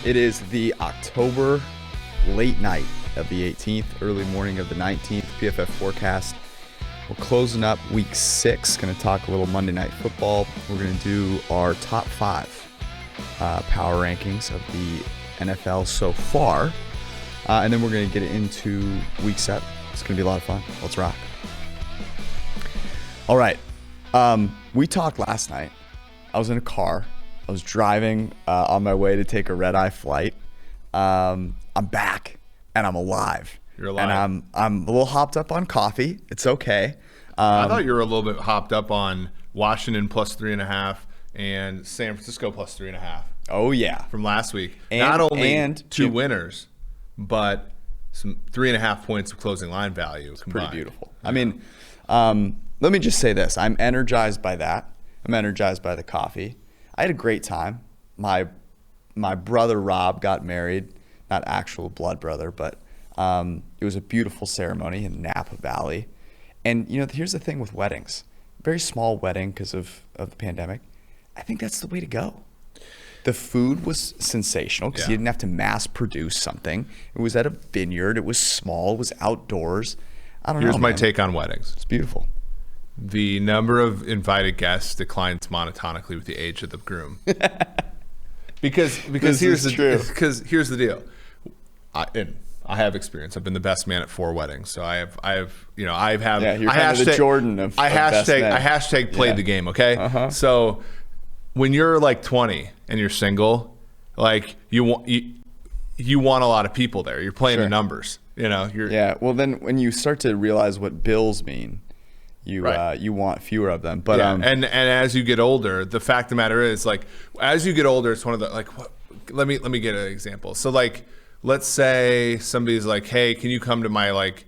It is the October late night of the 18th, early morning of the 19th, PFF Forecast. We're closing up week 6, going to talk a little Monday Night Football. We're going to do our top 5 power rankings of the NFL so far. And then we're going to get into week 7. It's going to be a lot of fun. Let's rock. All right. We talked last night. I was in a car. I was driving on my way to take a red-eye flight. I'm back, and I'm alive. You're alive. And I'm a little hopped up on coffee. It's okay. I thought you were a little bit hopped up on Washington plus 3.5 and San Francisco plus 3.5. Oh, yeah. From last week. Not only two winners, but some 3.5 points of closing line value combined. Pretty beautiful. Yeah. I mean, let me just say this. I'm energized by that. I'm energized by the coffee. I had a great time. My brother Rob got married, not actual blood brother, but it was a beautiful ceremony in Napa Valley. And you know, here's the thing with weddings. Very small wedding because of the pandemic. I think that's the way to go. The food was sensational because you didn't have to mass produce something. It was at a vineyard. It was small. It was outdoors. I don't know. Here's my take on weddings. It's beautiful. The number of invited guests declines monotonically with the age of the groom. because here's the deal. I have experience. I've been the best man at 4 weddings, so I have you're kind of the Jordan of best men. I hashtag played the game. Okay, So when you're like 20 and you're single, like you want a lot of people there. You're playing the numbers. You know. Well, then when you start to realize what bills mean. You want fewer of them, but and as you get older, the fact of the matter is, like, as you get older, it's one of the let me get an example. So like, let's say somebody's like, hey, can you come to my, like,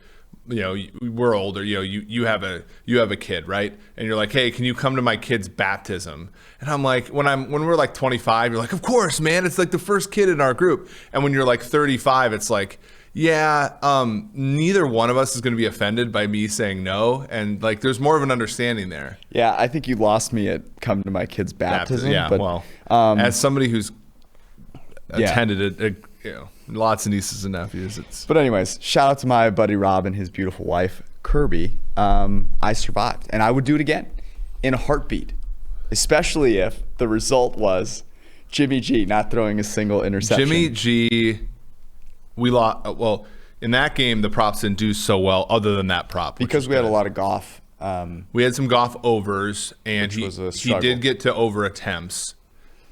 you know, we're older, you know, you have a kid, right? And you're like, hey, can you come to my kid's baptism? And I'm like, when we're like 25, you're like, of course, man, it's like the first kid in our group. And when you're like 35, it's like, neither one of us is going to be offended by me saying no, and like there's more of an understanding there. Yeah, I think you lost me at come to my kid's baptism. But, as somebody who's attended lots of nieces and nephews, But anyways, shout out to my buddy Rob and his beautiful wife Kirby. I survived, and I would do it again in a heartbeat, especially if the result was Jimmy G not throwing a single interception. Jimmy G. We lost. Well, in that game, the props didn't do so well. Other than that prop, because we had a lot of Goff. We had some Goff overs, and he did get to over attempts,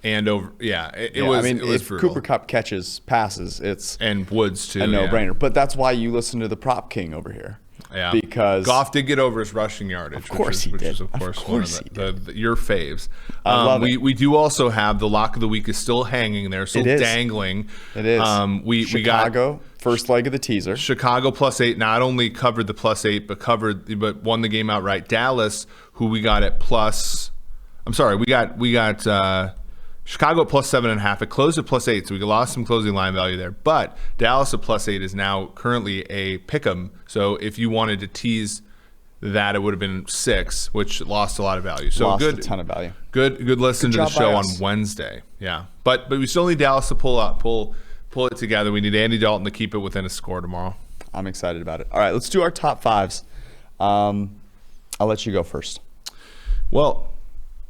and over. Yeah, it was. I mean, if brutal. Cooper Kupp passes, it's and Woods too, a no-brainer. But that's why you listen to the prop king over here. Yeah, because Goff did get over his rushing yardage. Of course he did. Which is of course one of your faves. We do also have the lock of the week is still hanging there, still dangling. It is. We got first leg of the teaser. Chicago +8 not only covered the +8 but won the game outright. Dallas, who we got at plus. I'm sorry, we got. Chicago at +7.5. It closed at +8, so we lost some closing line value there. But Dallas at +8 is now currently a pick'em. So if you wanted to tease that, it would have been 6, which lost a lot of value. So lost a ton of value. Good listen to the show on Wednesday. Yeah, but we still need Dallas to pull it together. We need Andy Dalton to keep it within a score tomorrow. I'm excited about it. All right, let's do our top 5s. I'll let you go first. Well.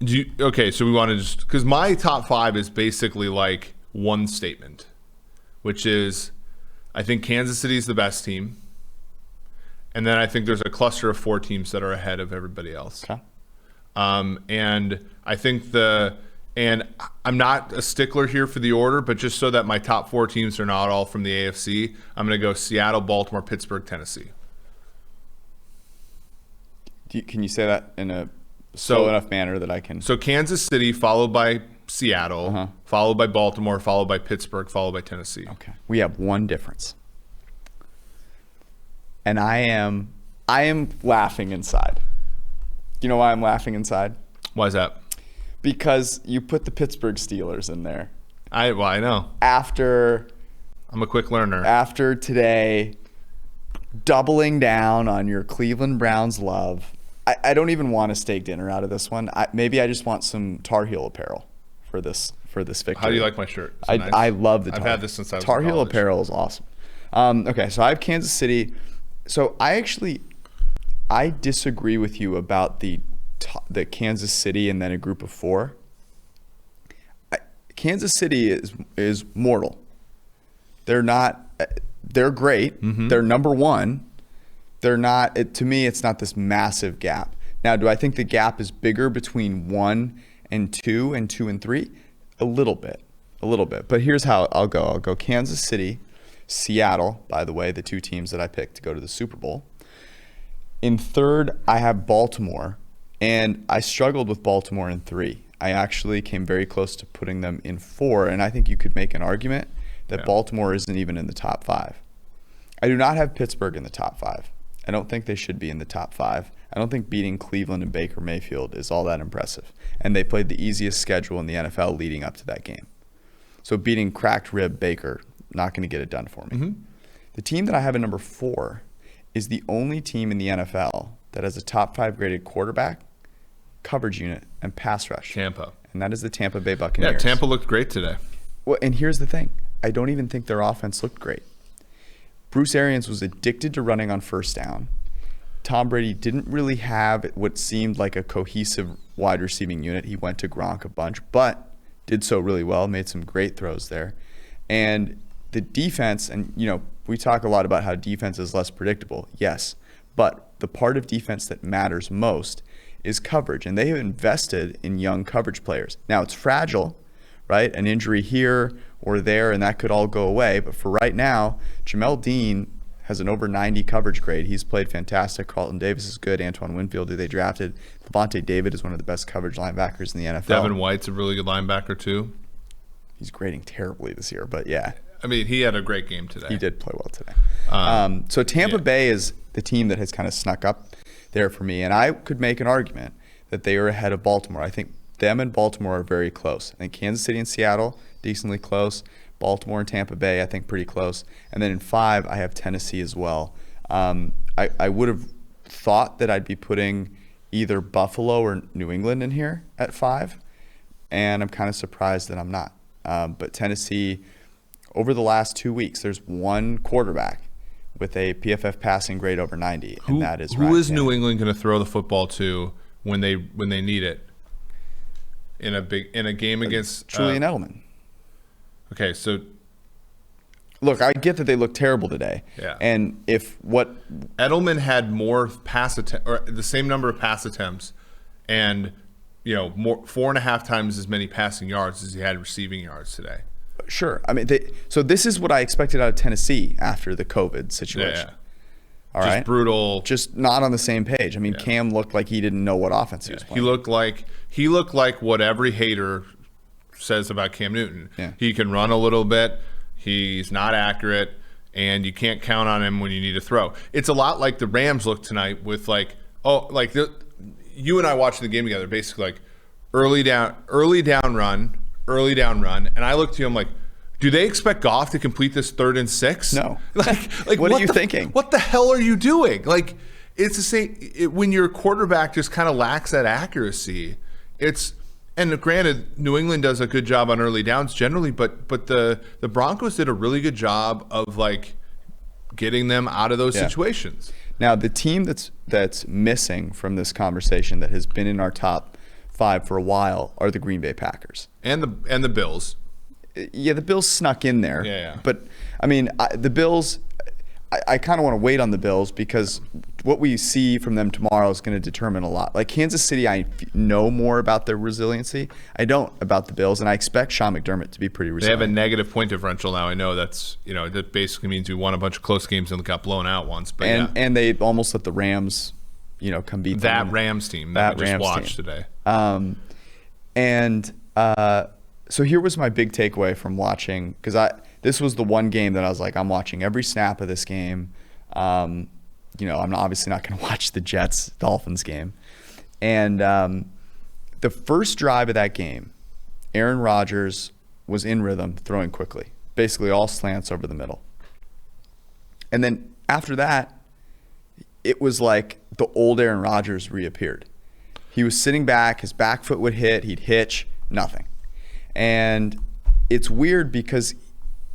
So we want to just, because my top 5 is basically like one statement, which is I think Kansas City is the best team, and then I think there's a cluster of 4 teams that are ahead of everybody else. Okay. And I think and I'm not a stickler here for the order, but just so that my top 4 teams are not all from the AFC, I'm going to go Seattle, Baltimore, Pittsburgh, Tennessee. Can you say that in a enough manner that I can? So Kansas City, followed by Seattle, followed by Baltimore, followed by Pittsburgh, followed by Tennessee. Okay. We have one difference. And I am laughing inside. You know why I'm laughing inside? Why is that? Because you put the Pittsburgh Steelers in there. I know. I'm a quick learner. After today, doubling down on your Cleveland Browns love. I don't even want a steak dinner out of this one. Maybe I just want some Tar Heel apparel for this for this victory. How do you like my shirt? Is it nice? I love the I've had this since I was Tar in Heel college. apparel is awesome. Okay, so I have Kansas City. So I disagree with you about the Kansas City and then a group of 4. Kansas City is mortal. They're not. They're great. Mm-hmm. They're number 1. They're not. To me, it's not this massive gap. Now, do I think the gap is bigger between 1 and 2 and 2 and 3? A little bit. But here's how I'll go. I'll go Kansas City, Seattle, by the way, the 2 teams that I picked to go to the Super Bowl. In 3rd, I have Baltimore, and I struggled with Baltimore in 3. I actually came very close to putting them in 4, and I think you could make an argument that Baltimore isn't even in the top 5. I do not have Pittsburgh in the top 5. I don't think they should be in the top 5. I don't think beating Cleveland and Baker Mayfield is all that impressive. And they played the easiest schedule in the NFL leading up to that game. So beating cracked rib Baker, not going to get it done for me. Mm-hmm. The team that I have at number 4 is the only team in the NFL that has a top 5 graded quarterback, coverage unit, and pass rush. Tampa. And that is the Tampa Bay Buccaneers. Yeah, Tampa looked great today. Well, and here's the thing. I don't even think their offense looked great. Bruce Arians was addicted to running on first down. Tom Brady didn't really have what seemed like a cohesive wide receiving unit. He went to Gronk a bunch, but did so really well, made some great throws there. And the defense, and we talk a lot about how defense is less predictable. Yes, but the part of defense that matters most is coverage, and they have invested in young coverage players. Now, it's fragile, right? An injury here or there, and that could all go away. But for right now, Jamel Dean has an over 90 coverage grade. He's played fantastic. Carlton Davis is good. Antoine Winfield, who they drafted. Levante David is one of the best coverage linebackers in the NFL. Devin White's a really good linebacker, too. He's grading terribly this year, but yeah. I mean, he had a great game today. He did play well today. So Tampa Bay is the team that has kind of snuck up there for me, and I could make an argument that they are ahead of Baltimore. I think them and Baltimore are very close. I think Kansas City and Seattle, decently close. Baltimore and Tampa Bay, I think pretty close. And then in 5, I have Tennessee as well. I would have thought that I'd be putting either Buffalo or New England in here at 5, and I'm kind of surprised that I'm not. But Tennessee, over the last 2 weeks, there's one quarterback with a PFF passing grade over 90, and that is Ryan Who is Tannehill. New England going to throw the football to when they need it in a game against Julian Edelman. Okay, so Look, I get that they look terrible today. Yeah. And if what Edelman had more or the same number of pass attempts, and 4.5 times as many passing yards as he had receiving yards today. Sure. I mean, so this is what I expected out of Tennessee after the COVID situation. Yeah. All Just right. brutal. Just not on the same page. I mean, Cam looked like he didn't know what offense he was playing. He looked like what every hater says about Cam Newton. Yeah. He can run a little bit. He's not accurate, and you can't count on him when you need to throw. It's a lot like the Rams looked tonight with you and I watched the game together, basically like early down run, and I looked to him like, do they expect Goff to complete this 3rd and 6? No. Like What are you thinking? What the hell are you doing? Like, it's the same when your quarterback just kind of lacks that accuracy. And granted, New England does a good job on early downs generally, but the Broncos did a really good job of getting them out of those situations. Now, the team that's missing from this conversation that has been in our top 5 for a while are the Green Bay Packers. And the Bills. Yeah, the Bills snuck in there. Yeah. But, I mean, the Bills, I kind of want to wait on the Bills because what we see from them tomorrow is going to determine a lot. Like Kansas City, I know more about their resiliency. I don't about the Bills, and I expect Sean McDermott to be pretty They resilient. have a negative point differential now. I know that's that basically means we won a bunch of close games and got blown out once. But and they almost let the Rams, come beat that them. Rams team that we just Rams watched team. today. So here was my big takeaway from watching, because this was the one game that I was like, I'm watching every snap of this game. I'm obviously not going to watch the Jets-Dolphins game. And the first drive of that game, Aaron Rodgers was in rhythm, throwing quickly, basically all slants over the middle. And then after that, it was like the old Aaron Rodgers reappeared. He was sitting back, his back foot would hit, he'd hitch, nothing. And it's weird because,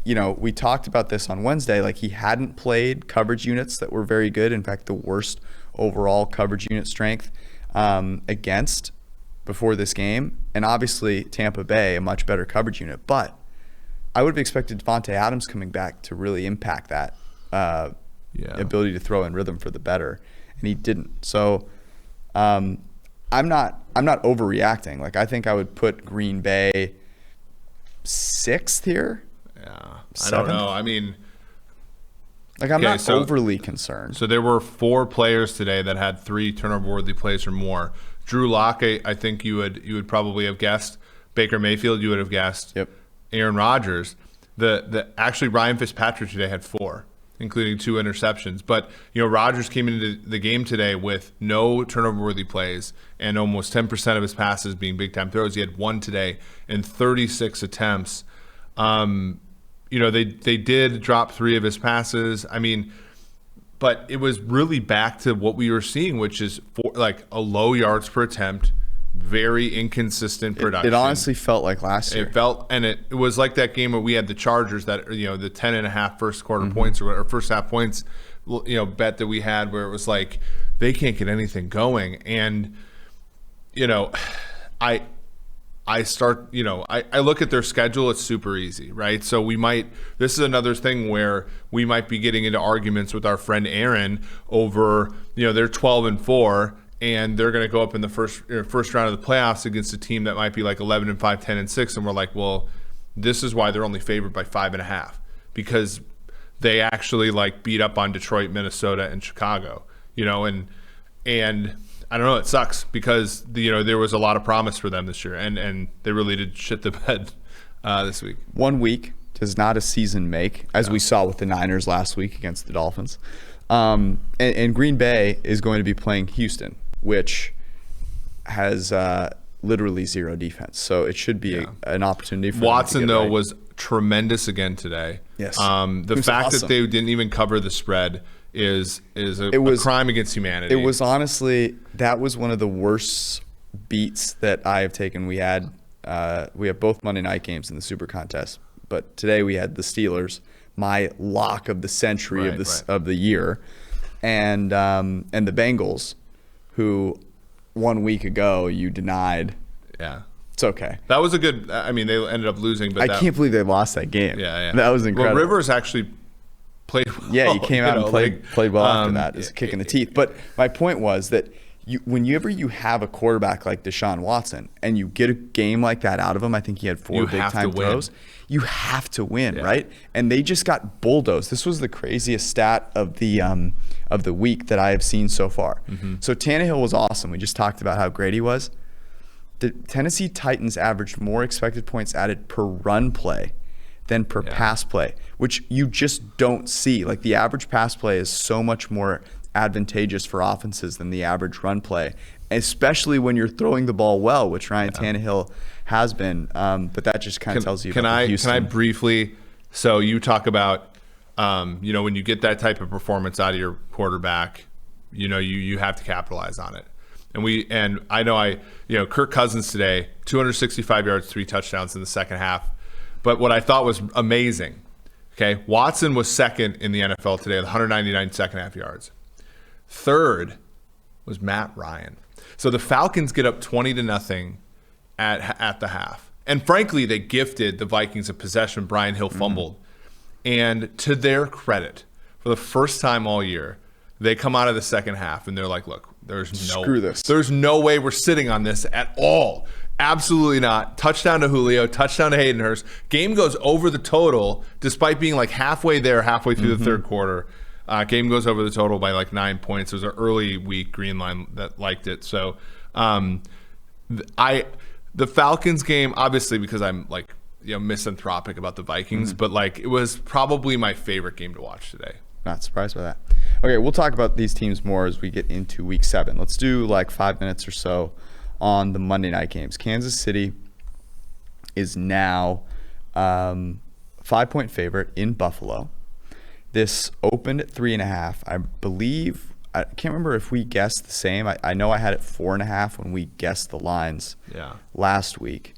we talked about this on Wednesday. Like, he hadn't played coverage units that were very good. In fact, the worst overall coverage unit strength against before this game. And obviously Tampa Bay, a much better coverage unit. But I would have expected Devontae Adams coming back to really impact that ability to throw in rhythm for the better. And he didn't. So I'm not overreacting. Like, I think I would put Green Bay 6th here. Yeah, 7th? I don't know. I mean, like, I'm not overly concerned. So there were 4 players today that had 3 turnover-worthy plays or more. Drew Lock, I think you would probably have guessed. Baker Mayfield, you would have guessed. Yep. Aaron Rodgers. Actually Ryan Fitzpatrick today had 4, including 2 interceptions. But Rodgers came into the game today with no turnover-worthy plays and almost 10% of his passes being big-time throws. He had 1 today in 36 attempts. They did drop 3 of his passes. I mean, but it was really back to what we were seeing, which is a low yards per attempt, very inconsistent production. It honestly felt like last year. It was like that game where we had the Chargers that, the 10.5 first quarter points or first half points, bet that we had where it was like, they can't get anything going. And, I look at their schedule, it's super easy, right? So this is another thing where we might be getting into arguments with our friend Aaron over, they're 12-4 and they're going to go up in the first round of the playoffs against a team that might be like 11-5, 10-6. And we're like, well, this is why they're only favored by 5.5, because they actually beat up on Detroit, Minnesota, and Chicago, and I don't know. It sucks because there was a lot of promise for them this year, and they really did shit the bed this week. 1 week does not a season make, as we saw with the Niners last week against the Dolphins. And Green Bay is going to be playing Houston, which has literally 0 defense. So it should be an opportunity for Watson, though, was tremendous again today. Yes. The fact that they didn't even cover the spread is a crime against humanity. It was honestly, that was one of the worst beats that I have taken. We had both Monday night games in the Super Contest, but today we had the Steelers, my lock of the century of the year, and the Bengals, who 1 week ago you denied. Yeah. It's okay. That was a good. I mean, they ended up losing, but I can't believe they lost that game. Yeah. That was incredible. Well, Rivers actually played well. Yeah, he came out and played well after that. It's a kick in the teeth. But my point was that whenever you have a quarterback like Deshaun Watson and you get a game like that out of him, I think he had 4 big-time throws. You have to win, right? And they just got bulldozed. This was the craziest stat of the week that I have seen so far. Mm-hmm. So Tannehill was awesome. We just talked about how great he was. The Tennessee Titans averaged more expected points added per run play than per pass play, which you just don't see. Like, the average pass play is so much more advantageous for offenses than the average run play, especially when you're throwing the ball well, which Ryan Tannehill has been. But that just kind of tells you about Houston. Can I briefly, so you talk about, when you get that type of performance out of your quarterback, you have to capitalize on it. And I know Kirk Cousins today, 265 yards, 3 touchdowns in the second half. But what I thought was amazing, Watson was second in the NFL today with 199 second half yards. Third was Matt Ryan. So the Falcons get up 20-0 at the half. And frankly, they gifted the Vikings a possession. Brian Hill fumbled. And to their credit, for the first time all year, they come out of the second half and they're like, look, Screw this. There's no way we're sitting on this at all. Absolutely not. Touchdown to Julio, touchdown to Hayden Hurst. Game goes over the total, despite being like halfway through the third quarter. Game goes over the total by like 9 points. There's an early week green line that liked it. So the Falcons game, obviously because I'm misanthropic about the Vikings, but it was probably my favorite game to watch today. Not surprised by that. Okay, we'll talk about these teams more as we get into week 7. Let's do 5 minutes or so on the Monday night games. Kansas City is now 5-point favorite in Buffalo. This opened at 3.5. I believe, I can't remember if we guessed the same. I know I had it 4.5 when we guessed the lines last week.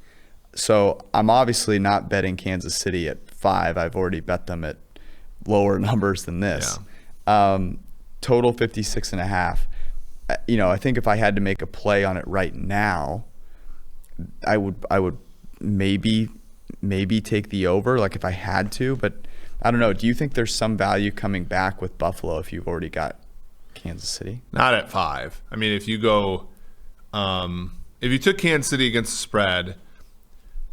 So I'm obviously not betting Kansas City at 5. I've already bet them at lower numbers than this. Total 56.5. I think if I had to make a play on it right now, I would maybe take the over, like if I had to, but I don't know. Do you think there's some value coming back with Buffalo if you've already got Kansas City? Not at 5. I mean, if you go, if you took Kansas City against the spread,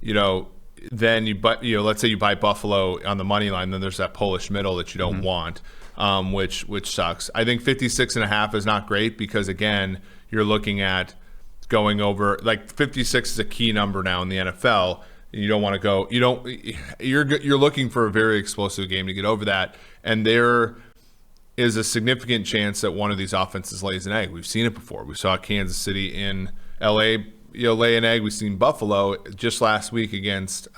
then let's say you buy Buffalo on the money line, then there's that Polish middle that you don't want. Which sucks. I think 56.5 is not great because, again, you're looking at going over, like 56 is a key number now in the NFL. You don't want to go, you're looking for a very explosive game to get over that. And there is a significant chance that one of these offenses lays an egg. We've seen it before. We saw Kansas City in LA, lay an egg. We've seen Buffalo just last week against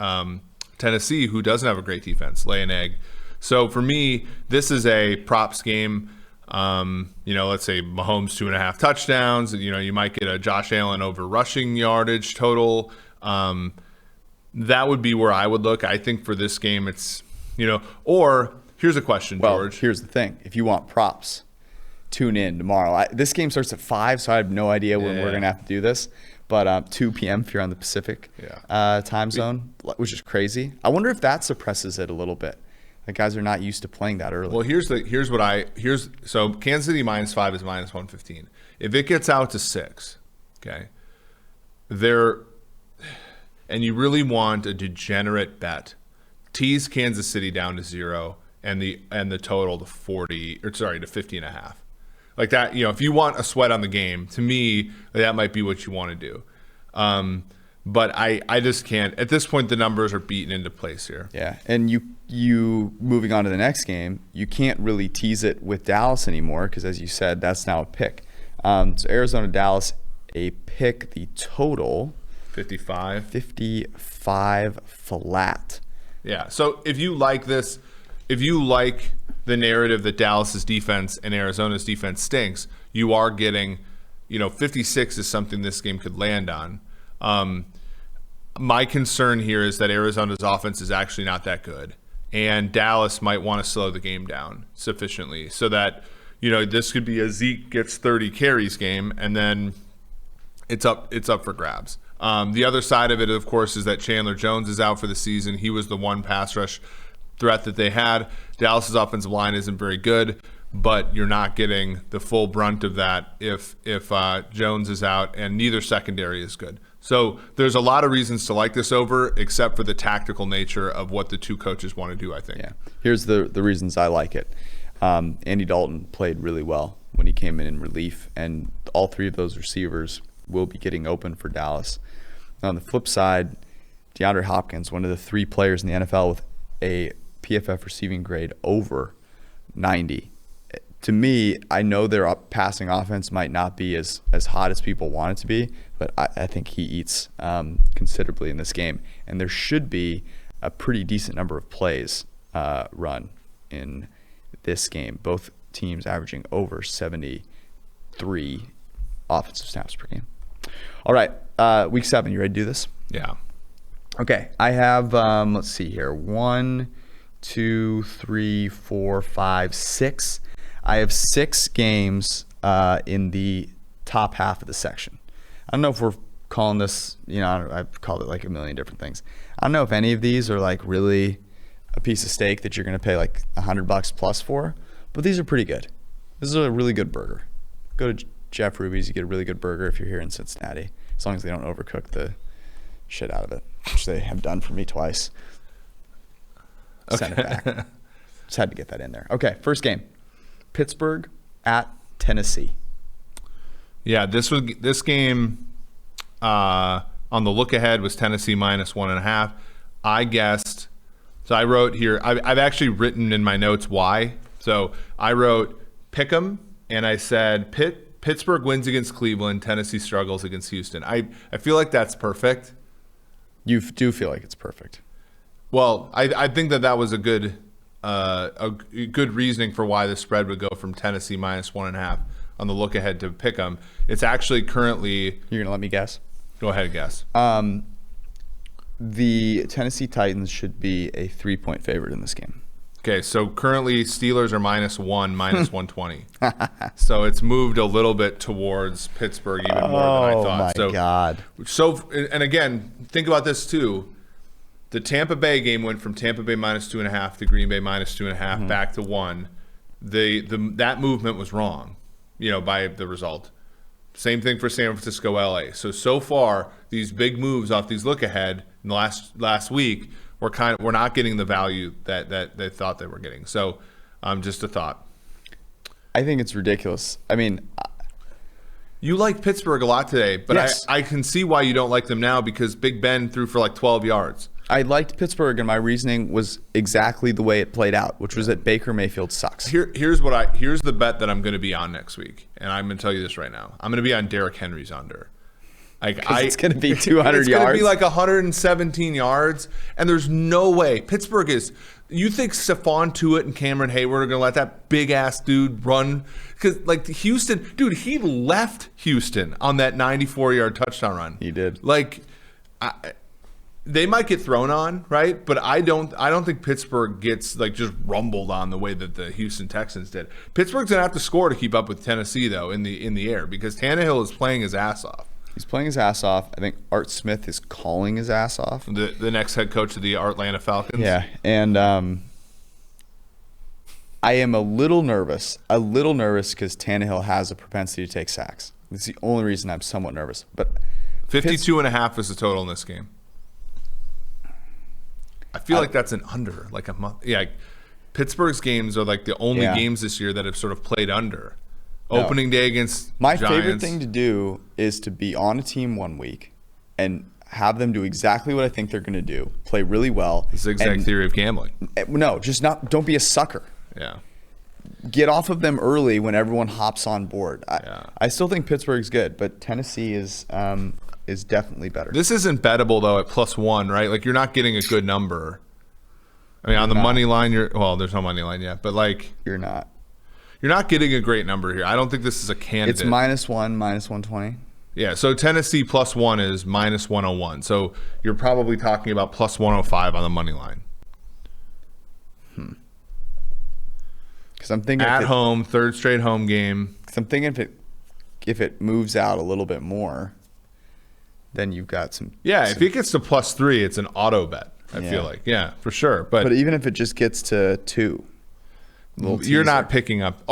Tennessee, who doesn't have a great defense, lay an egg. So for me, this is a props game. Let's say Mahomes 2.5 touchdowns. You might get a Josh Allen over rushing yardage total. That would be where I would look. I think for this game, it's, or here's a question, George. Well, here's the thing. If you want props, tune in tomorrow. This game starts at 5, so I have no idea when we're going to have to do this. But 2 p.m. if you're on the Pacific time zone, which is crazy. I wonder if that suppresses it a little bit. The guys are not used to playing that early. Well, so Kansas City -5 is -115. If it gets out to 6, okay, and you really want a degenerate bet, tease Kansas City down to 0 and the total to 50.5. Like that, if you want a sweat on the game, to me, that might be what you want to do. But I just can't. At this point, the numbers are beaten into place here. Yeah, and you moving on to the next game, you can't really tease it with Dallas anymore because, as you said, that's now a pick. So Arizona-Dallas, a pick, the total 55 flat. Yeah, so if you like this, if you like the narrative that Dallas's defense and Arizona's defense stinks, you are getting, 56 is something this game could land on. My concern here is that Arizona's offense is actually not that good, and Dallas might want to slow the game down sufficiently so that, this could be a Zeke gets 30 carries game, and then it's up for grabs. The other side of it, of course, is that Chandler Jones is out for the season. He was the one pass rush threat that they had. Dallas's offensive line isn't very good, but you're not getting the full brunt of that if Jones is out, and neither secondary is good. So there's a lot of reasons to like this over, except for the tactical nature of what the two coaches want to do, I think. Yeah. Here's the reasons I like it. Andy Dalton played really well when he came in relief, and all 3 of those receivers will be getting open for Dallas. On the flip side, DeAndre Hopkins, one of the 3 players in the NFL with a PFF receiving grade over 90. To me, I know their passing offense might not be as hot as people want it to be, but I think he eats considerably in this game. And there should be a pretty decent number of plays run in this game. Both teams averaging over 73 offensive snaps per game. All right, week 7, you ready to do this? Yeah. Okay, I have, let's see here, 1, 2, 3, 4, 5, 6. I have 6 games in the top half of the section. I don't know if we're calling this, I've called it like a million different things. I don't know if any of these are like really a piece of steak that you're going to pay like $100 plus for, but these are pretty good. This is a really good burger. Go to Jeff Ruby's, you get a really good burger if you're here in Cincinnati, as long as they don't overcook the shit out of it, which they have done for me twice. Send it back. Just had to get that in there. Okay, first game. Pittsburgh at Tennessee. Yeah, this game on the look ahead was Tennessee -1.5. I guessed. So I wrote here. I've actually written in my notes why. So I wrote pick'em, and I said Pittsburgh wins against Cleveland. Tennessee struggles against Houston. I feel like that's perfect. You do feel like it's perfect. Well, I think that was a good reasoning for why the spread would go from Tennessee -1.5 on the look ahead to pick 'em. It's actually currently. You're gonna let me guess? Go ahead and guess. The Tennessee Titans should be a 3-point favorite in this game. Okay, so currently Steelers are -1, -120. So it's moved a little bit towards Pittsburgh even more than I thought. Oh, my God. So, and again, think about this too. The Tampa Bay game went from Tampa Bay -2.5 to Green Bay -2.5 back to 1. That movement was wrong, by the result. Same thing for San Francisco, LA. So far, these big moves off these look ahead in the last week, we're not getting the value that they thought they were getting. So, just a thought. I think it's ridiculous. I mean, you like Pittsburgh a lot today, but yes. I can see why you don't like them now because Big Ben threw for like 12 yards. I liked Pittsburgh, and my reasoning was exactly the way it played out, which was that Baker Mayfield sucks. Here's the bet that I'm going to be on next week, and I'm going to tell you this right now. I'm going to be on Derrick Henry's under. It's going to be 200 yards. It's going to be like 117 yards, and there's no way. Pittsburgh is – you think Stephon Tuitt and Cameron Hayward are going to let that big-ass dude run? Because, Houston – dude, he left Houston on that 94-yard touchdown run. He did. They might get thrown on, right? But I don't think Pittsburgh gets just rumbled on the way that the Houston Texans did. Pittsburgh's going to have to score to keep up with Tennessee, though, in the air because Tannehill is playing his ass off. He's playing his ass off. I think Art Smith is calling his ass off. The next head coach of the Atlanta Falcons. Yeah, and I am a little nervous because Tannehill has a propensity to take sacks. It's the only reason I'm somewhat nervous. But 52.5 is the total in this game. I feel like that's an under, like a month. Yeah, Pittsburgh's games are the only games this year that have sort of played under. Opening day against my Giants. Favorite thing to do is to be on a team 1 week and have them do exactly what I think they're going to do, play really well. The zigzag theory of gambling. No, don't be a sucker. Yeah. Get off of them early when everyone hops on board. I still think Pittsburgh's good, but Tennessee is definitely better. This isn't bettable though at +1, right? You're not getting a good number. I mean, on the money line, there's no money line yet, but you're not. You're not getting a great number here. I don't think this is a candidate. It's -1, -120. Yeah, so Tennessee +1 is -101. So you're probably talking about +105 on the money line. Because I'm thinking at home, third straight home game. Because I'm thinking if it moves out a little bit more, then you've got some. Yeah, if it gets to +3, it's an auto bet. I feel like, for sure. But even if it just gets to 2. You're not picking up.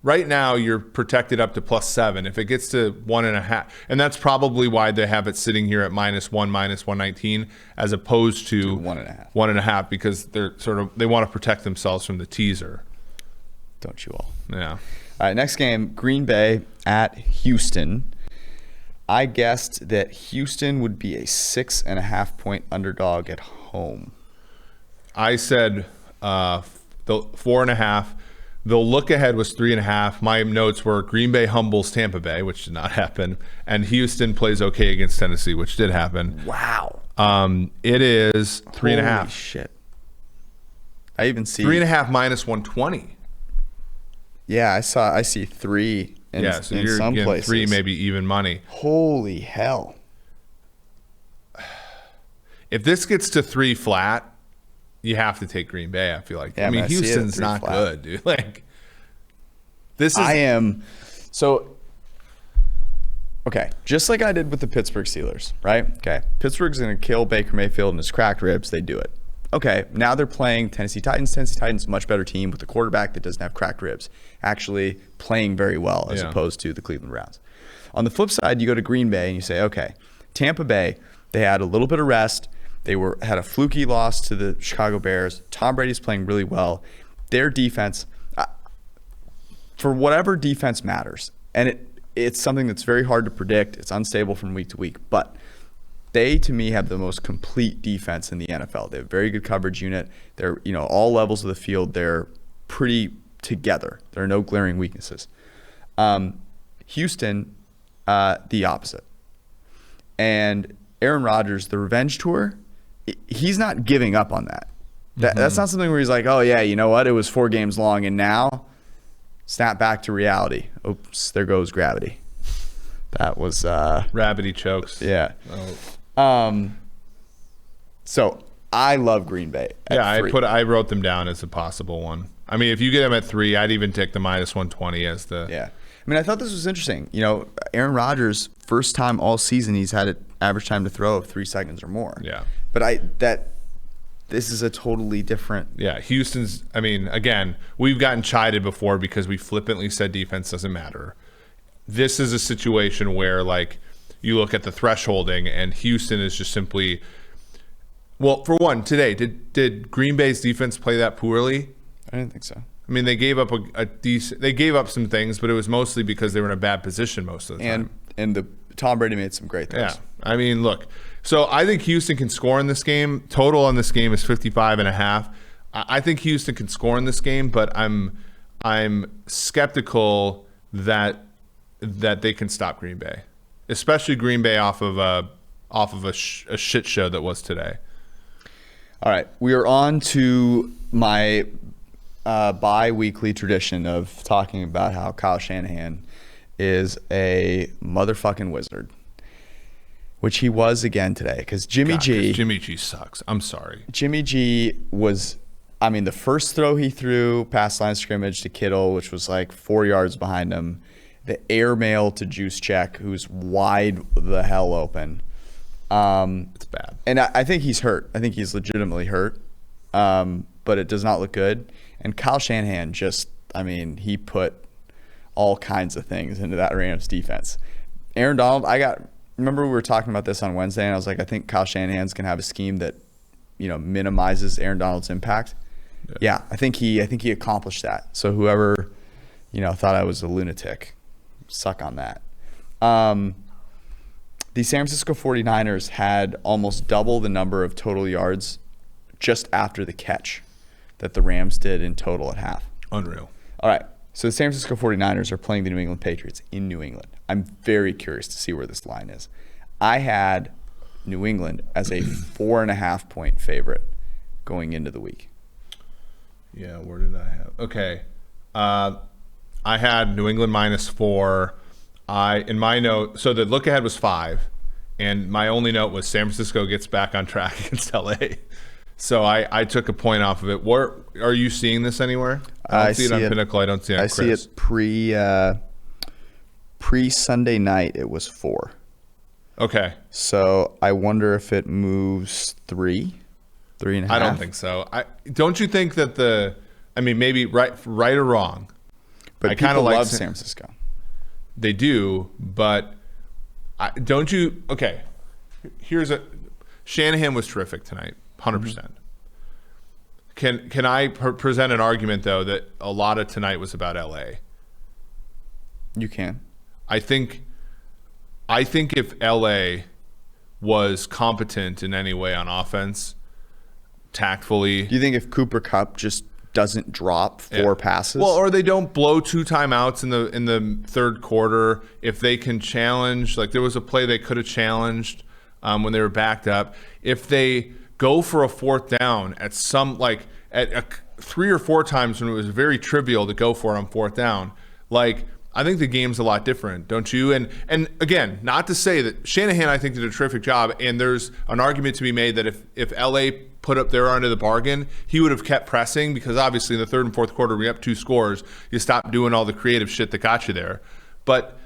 Right now you're protected up to +7. If it gets to 1.5, and that's probably why they have it sitting here at -1, -119, as opposed to 1.5. 1.5 because they want to protect themselves from the teaser. Don't you all? Yeah. All right, next game, Green Bay at Houston. I guessed that Houston would be a 6.5-point underdog at home. I said the 4.5. The look ahead was 3.5. My notes were Green Bay humbles Tampa Bay, which did not happen, and Houston plays okay against Tennessee, which did happen. Wow. It is 3.5. Holy shit. I even see 3.5 -120. Yeah, I see 3 in you're some getting places. 3, maybe even money. Holy hell. If this gets to 3 flat, you have to take Green Bay, I feel like. Yeah, Houston's not good, dude. Okay, just like I did with the Pittsburgh Steelers, right? Okay, Pittsburgh's going to kill Baker Mayfield and his cracked ribs. They do it. Okay, now they're playing Tennessee Titans. Tennessee Titans, a much better team with a quarterback that doesn't have cracked ribs, actually playing very well as opposed to the Cleveland Browns. On the flip side, you go to Green Bay and you say, okay, Tampa Bay, they had a little bit of rest. They had a fluky loss to the Chicago Bears. Tom Brady's playing really well. Their defense, for whatever defense matters, and it's something that's very hard to predict. It's unstable from week to week, but they, to me, have the most complete defense in the NFL. They have a very good coverage unit. They're, all levels of the field, they're pretty together. There are no glaring weaknesses. Houston, the opposite. And Aaron Rodgers, the revenge tour, he's not giving up on that. That's not something where he's like, oh, yeah, you know what? It was 4 games long, and now snap back to reality. Oops, there goes gravity. That was... Gravity chokes. Yeah. So I love Green Bay. At 3. I wrote them down as a possible one. I mean, if you get them at 3, I'd even take the minus 120 as the. Yeah. I mean, I thought this was interesting. You know, Aaron Rodgers, first time all season, he's had an average time to throw of 3 seconds or more. Yeah. But this is a totally different. Yeah, Houston's. I mean, again, we've gotten chided before because we flippantly said defense doesn't matter. This is a situation where, like, you look at the thresholding, and Houston is just simply. Well, for one, today, did Green Bay's defense play that poorly? I didn't think so. I mean, they gave up they gave up some things, but it was mostly because they were in a bad position most of the time. And Tom Brady made some great throws. Yeah. I mean, look. So I think Houston can score in this game. Total on this game is 55.5. I think Houston can score in this game, but I'm skeptical that they can stop Green Bay, especially Green Bay off of a shit show that was today. All right, we are on to my bi-weekly tradition of talking about how Kyle Shanahan is a motherfucking wizard, which he was again today. Because Jimmy G sucks. I'm sorry. Jimmy G was, I mean, the first throw he threw past line of scrimmage to Kittle, which was like 4 yards behind him. The airmail to Juszczyk, who's wide the hell open. It's bad. And I think he's hurt. I think he's legitimately hurt. But it does not look good. And Kyle Shanahan he put all kinds of things into that Rams defense. Aaron Donald, remember we were talking about this on Wednesday, and I was like, I think Kyle Shanahan's going to have a scheme that, minimizes Aaron Donald's impact. Yeah, I think he accomplished that. So whoever, thought I was a lunatic, suck on that. The San Francisco 49ers had almost double the number of total yards just after the catch that the Rams did in total at half. Unreal. All right. So the San Francisco 49ers are playing the New England Patriots in New England. I'm very curious to see where this line is. I had New England as a 4.5-point favorite going into the week. Yeah, where did I have? Okay. I had New England -4. In my note, so the look ahead was 5, and my only note was San Francisco gets back on track against LA. So I took a point off of it. Where are you seeing this anywhere? I don't see it on Pinnacle. I don't see it on Chris. I see it pre-Sunday night. It was 4. Okay. So I wonder if it moves 3.5. I don't think so. Don't you think that maybe right or wrong. But people love San Francisco. They do, but don't you? Okay, Shanahan was terrific tonight, 100%. Can I present an argument though that a lot of tonight was about LA? You can. I think if LA was competent in any way on offense, tactfully. Do you think if Cooper Kupp just doesn't drop 4 passes? Well, or they don't blow 2 timeouts in the third quarter. If they can challenge, like there was a play they could have challenged when they were backed up. If they go for a 4th down at 3 or 4 times when it was very trivial to go for it on 4th down, I think the game's a lot different, don't you? And again, not to say that Shanahan, I think, did a terrific job, and there's an argument to be made that if LA put up their end of the bargain, he would have kept pressing, because obviously in the third and fourth quarter, we up 2 scores, you stop doing all the creative shit that got you there. But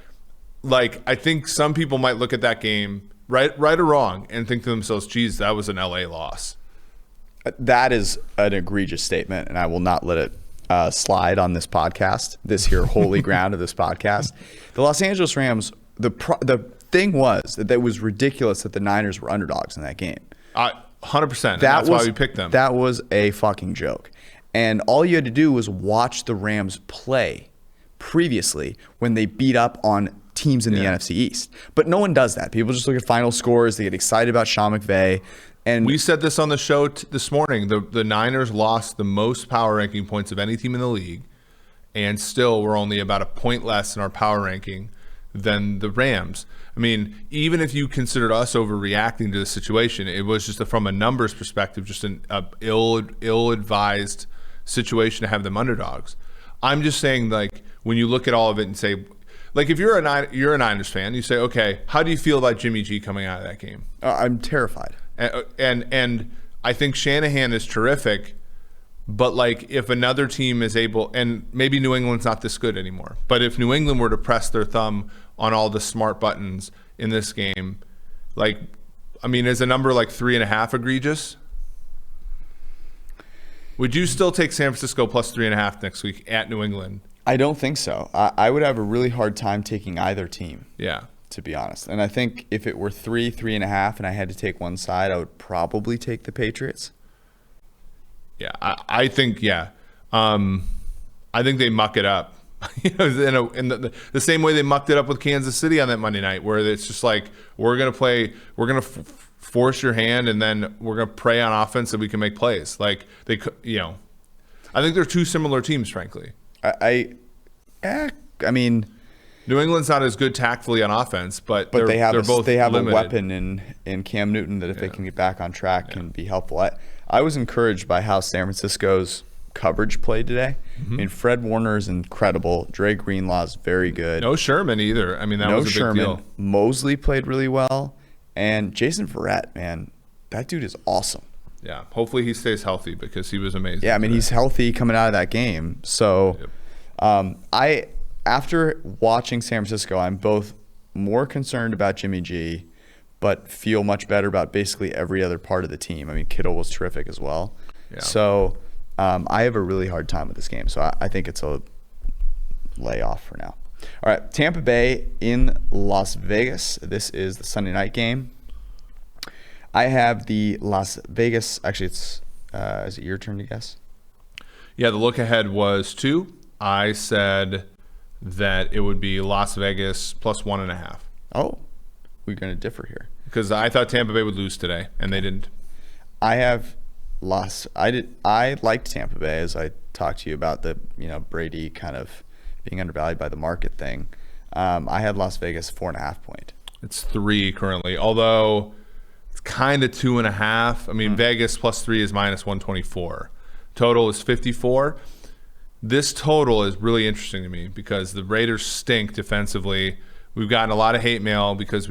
I think some people might look at that game, right or wrong, and think to themselves, geez, that was an LA loss. That is an egregious statement, and I will not let it slide on this podcast, this here holy ground of this podcast. The Los Angeles Rams, the thing was that it was ridiculous that the Niners were underdogs in that game. 100%. That's why we picked them. That was a fucking joke. And all you had to do was watch the Rams play previously when they beat up on teams in the NFC East. But no one does that. People just look at final scores. They get excited about Sean McVay. And we said this on the show this morning. The Niners lost the most power ranking points of any team in the league, and still we're only about a point less in our power ranking than the Rams. I mean, even if you considered us overreacting to the situation, it was just from a numbers perspective, just an ill-advised situation to have them underdogs. I'm just saying, when you look at all of it and say, like if you're a Niners fan, you say, okay, how do you feel about Jimmy G coming out of that game? I'm terrified. And I think Shanahan is terrific, but like if another team is able, and maybe New England's not this good anymore, but if New England were to press their thumb on all the smart buttons in this game, like, I mean, is a number like 3.5 egregious? Would you still take San Francisco plus 3.5 next week at New England? I don't think so. I would have a really hard time taking either team. Yeah. To be honest. And I think if it were 3.5, and I had to take one side, I would probably take the Patriots. Yeah, I think, yeah. I think they muck it up. In the same way they mucked it up with Kansas City on that Monday night, where it's just like, we're going to force your hand, and then we're going to pray on offense so we can make plays. Like, I think they're two similar teams, frankly. I mean, New England's not as good tactfully on offense, but they have limited. a weapon in Cam Newton that if they can get back on track can be helpful. I was encouraged by how San Francisco's coverage played today. I mean, Fred Warner is incredible. Dre Greenlaw's very good. No Sherman either. I mean, that was a big deal. Mosley played really well. And Jason Verrett, man, that dude is awesome. Yeah, hopefully he stays healthy because he was amazing. Yeah, I mean, he's healthy coming out of that game. So after watching San Francisco, I'm both more concerned about Jimmy G, but feel much better about basically every other part of the team. I mean, Kittle was terrific as well. Yeah. So I have a really hard time with this game. So I think it's a layoff for now. All right, Tampa Bay in Las Vegas. This is the Sunday night game. I have the Las Vegas. Actually, it's is it your turn to guess? Yeah, the look ahead was 2. I said that it would be Las Vegas plus 1.5. Oh, we're going to differ here. Because I thought Tampa Bay would lose today, and they didn't. I liked Tampa Bay, as I talked to you about the Brady kind of being undervalued by the market thing. I had Las Vegas 4.5 point. It's 3 currently, although it's kind of 2.5. I mean, Vegas plus 3 is minus 124. Total is 54. This total is really interesting to me because the Raiders stink defensively. We've gotten a lot of hate mail because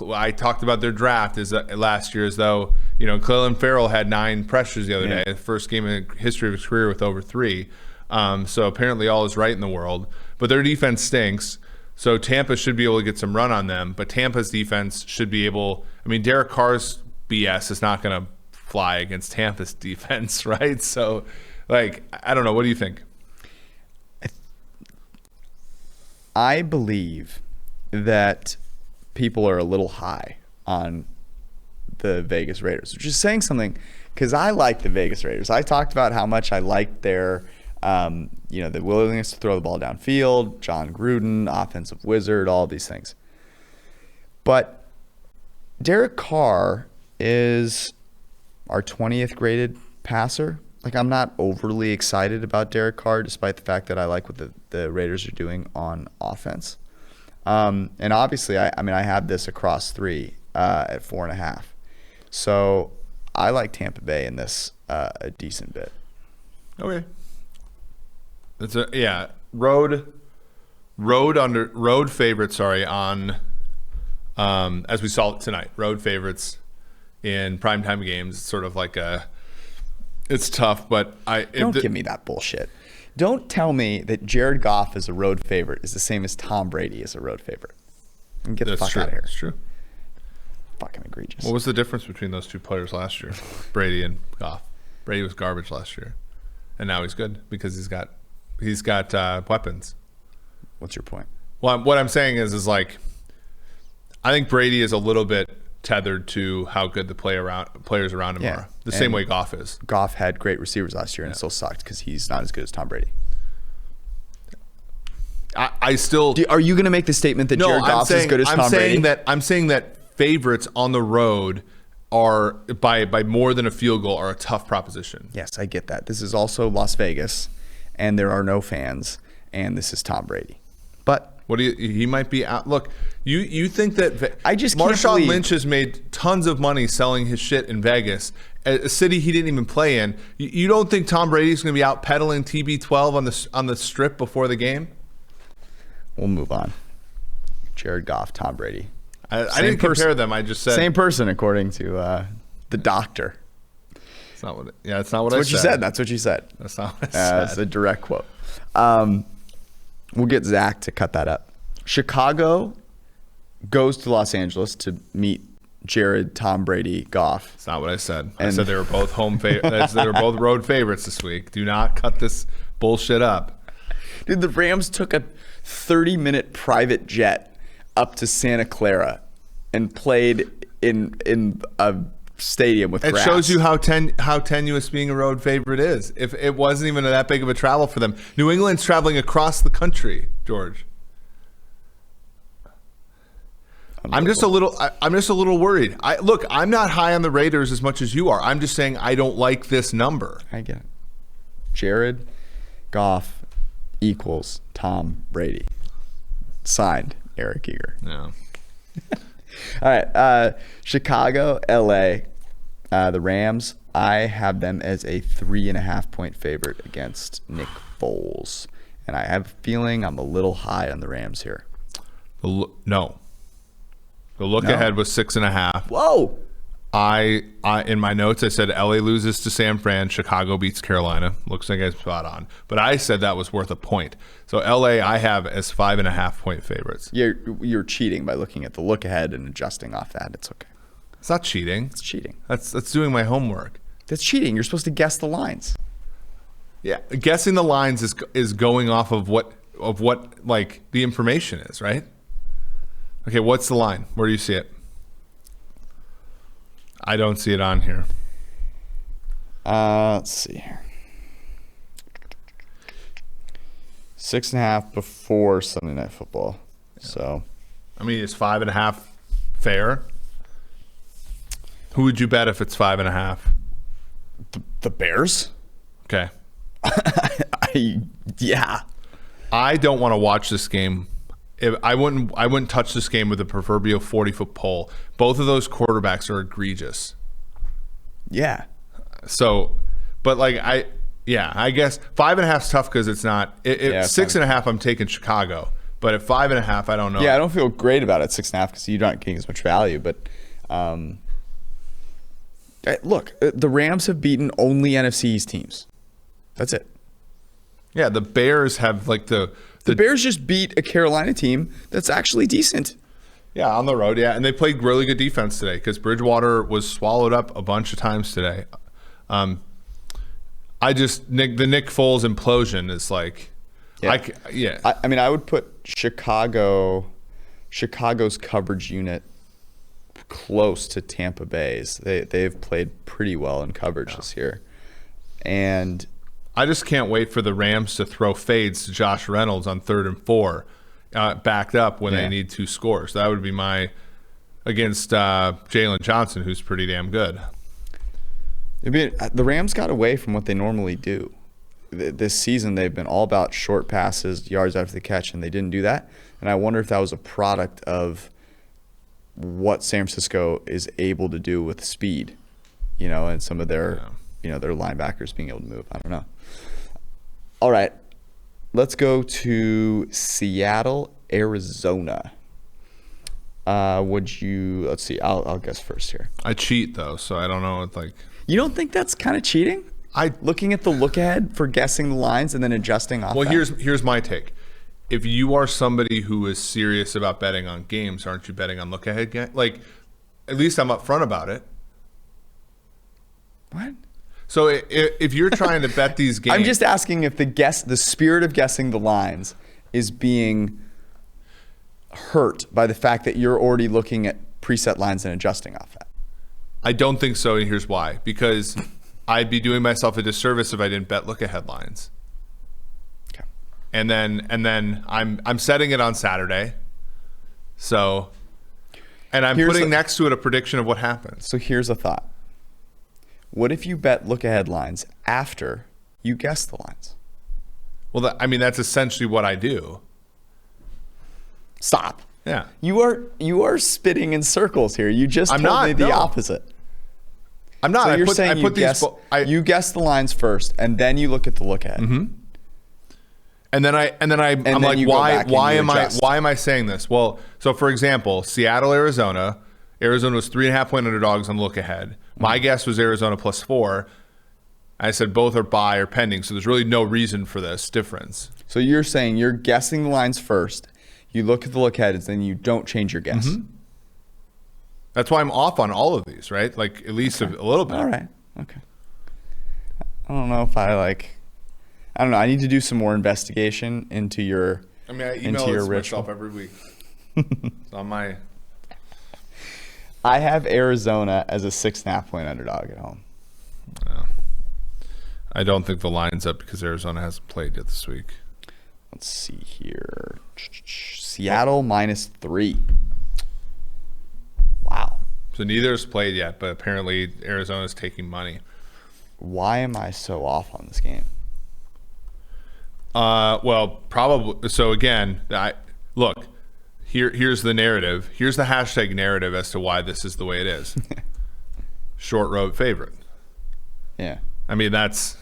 I talked about their draft last year as though, Clelin Ferrell had 9 pressures the other day, the first game in the history of his career with over 3. So apparently all is right in the world. But their defense stinks. So Tampa should be able to get some run on them. But Tampa's defense should be able – I mean, Derek Carr's BS is not going to fly against Tampa's defense, right? So, I don't know. What do you think? I believe that people are a little high on the Vegas Raiders, which is saying something because I like the Vegas Raiders. I talked about how much I liked their the willingness to throw the ball downfield, John Gruden, offensive wizard, all these things. But Derek Carr is our 20th graded passer. I'm not overly excited about Derek Carr, despite the fact that I like what the Raiders are doing on offense. And obviously, I have this across 3 at 4.5. So I like Tampa Bay in this a decent bit. Okay. It's road favorites. Sorry, on as we saw tonight, road favorites in primetime games. It's sort of like it's tough, but don't give me that bullshit. Don't tell me that Jared Goff as a road favorite is the same as Tom Brady as a road favorite. And get the fuck out of here. That's true. Fucking egregious. What was the difference between those two players last year, Brady and Goff? Brady was garbage last year, and now he's good because he's got weapons. What's your point? Well, what I'm saying is I think Brady is a little bit tethered to how good the players around him are. The same way Goff is. Goff had great receivers last year and still sucked because he's not as good as Tom Brady. I still. Are you going to make the statement that Jared Goff is as good as Tom Brady? I'm saying that favorites on the road are by more than a field goal are a tough proposition. Yes, I get that. This is also Las Vegas, and there are no fans, and this is Tom Brady. But he might be out. Look, you think that I just can't Marshawn believe Lynch has made tons of money selling his shit in Vegas, a city he didn't even play in. You don't think Tom Brady's going to be out peddling TB12 on the strip before the game? we'll move on. Jared Goff, Tom Brady. I didn't compare them. I just said same person according to the doctor. It's not what. It's not what That's I what you said. said. That's what you said. That's not what I said. That's a direct quote. We'll get Zach to cut that up. Chicago goes to Los Angeles to meet Jared, Tom Brady, Goff. That's not what I said. I said they were both they were both road favorites this week. Do not cut this bullshit up. Dude, the Rams took a 30-minute private jet up to Santa Clara and played in a stadium with It grass. shows you how tenuous being a road favorite is. If it wasn't even that big of a travel for them. New England's traveling across the country, George. I'm just a little worried. Look, I'm not high on the Raiders as much as you are. I'm just saying I don't like this number. I get it. Jared Goff equals Tom Brady. Signed, Eric Eager. Yeah. All right, Chicago, LA, the Rams. I have them as a 3.5-point favorite against Nick Foles, and I have a feeling I'm a little high on the Rams here. No. The look ahead was 6.5. Whoa! I in my notes I said LA loses to San Fran, Chicago beats Carolina. Looks like I'm spot on, but I said that was worth a point. So LA I have as 5.5-point favorites. You're cheating by looking at the look ahead and adjusting off that. It's okay. It's not cheating. It's cheating. That's doing my homework. That's cheating. You're supposed to guess the lines. Yeah, guessing the lines is going off of what like the information is, right? Okay, what's the line? Where do you see it? I don't see it on here. Let's see here. 6.5 before Sunday Night Football. Yeah. So, I mean, is 5.5 fair? Who would you bet if it's 5.5? The Bears? Okay. Yeah. I don't want to watch this game. I wouldn't touch this game with a proverbial 40-foot pole. Both of those quarterbacks are egregious. Yeah. So, but like I guess 5.5 is tough because it's not. 6.5, I'm taking Chicago. But at 5.5, I don't know. Yeah, I don't feel great about it 6.5 because you're not getting as much value. But look, the Rams have beaten only NFC East teams. That's it. Yeah, the Bears have like the Bears just beat a Carolina team that's actually decent. Yeah, on the road, yeah. And they played really good defense today because Bridgewater was swallowed up a bunch of times today. The Nick Foles implosion is like, yeah. I mean, I would put Chicago's coverage unit close to Tampa Bay's. They've played pretty well in coverage this year. And I just can't wait for the Rams to throw fades to Josh Reynolds on 3rd and 4, backed up when they need 2 scores. That would be my against Jalen Johnson, who's pretty damn good. The Rams got away from what they normally do. This season, they've been all about short passes, yards after the catch, and they didn't do that. And I wonder if that was a product of what San Francisco is able to do with speed, and some of their their linebackers being able to move. I don't know. All right, let's go to Seattle, Arizona. Let's see. I'll guess first here. I cheat though, so I don't know. It's like, you don't think that's kind of cheating? Looking at the look ahead for guessing the lines and then adjusting off. Well, that? here's my take. If you are somebody who is serious about betting on games, aren't you betting on look ahead? Like, at least I'm upfront about it. What? So if you're trying to bet these games, I'm just asking if the spirit of guessing the lines is being hurt by the fact that you're already looking at preset lines and adjusting off that. I don't think so, and here's why. Because I'd be doing myself a disservice if I didn't bet look ahead lines. Okay. And then I'm setting it on Saturday. So, and I'm putting next to it a prediction of what happens. So here's a thought. What if you bet look ahead lines after you guess the lines? Well, that's essentially what I do. Stop. Yeah. You are spitting in circles here. You just told me the opposite. I'm not. So you're saying you guess the lines first and then you look at the look ahead. Mm-hmm. And then I'm then like, you go back and why you am adjust. I saying this? Well, so for example, Seattle, Arizona was 3.5 point underdogs on look ahead. My guess was Arizona +4. I said both are buy or pending, so there's really no reason for this difference. So you're saying you're guessing the lines first. You look at the look aheads, then you don't change your guess. Mm-hmm. That's why I'm off on all of these, right? Like at least a little bit. All right. Okay. I don't know if I don't know. I need to do some more investigation into your. I mean, I email it to myself every week. It's on my. I have Arizona as a 6.5 point underdog at home. No. I don't think the line's up because Arizona hasn't played yet this week. Let's see here. Seattle -3. Wow. So neither has played yet, but apparently Arizona's taking money. Why am I so off on this game? Well, probably. So again, look. Here's the narrative. Here's the hashtag narrative as to why this is the way it is. Short road favorite. Yeah. I mean, that's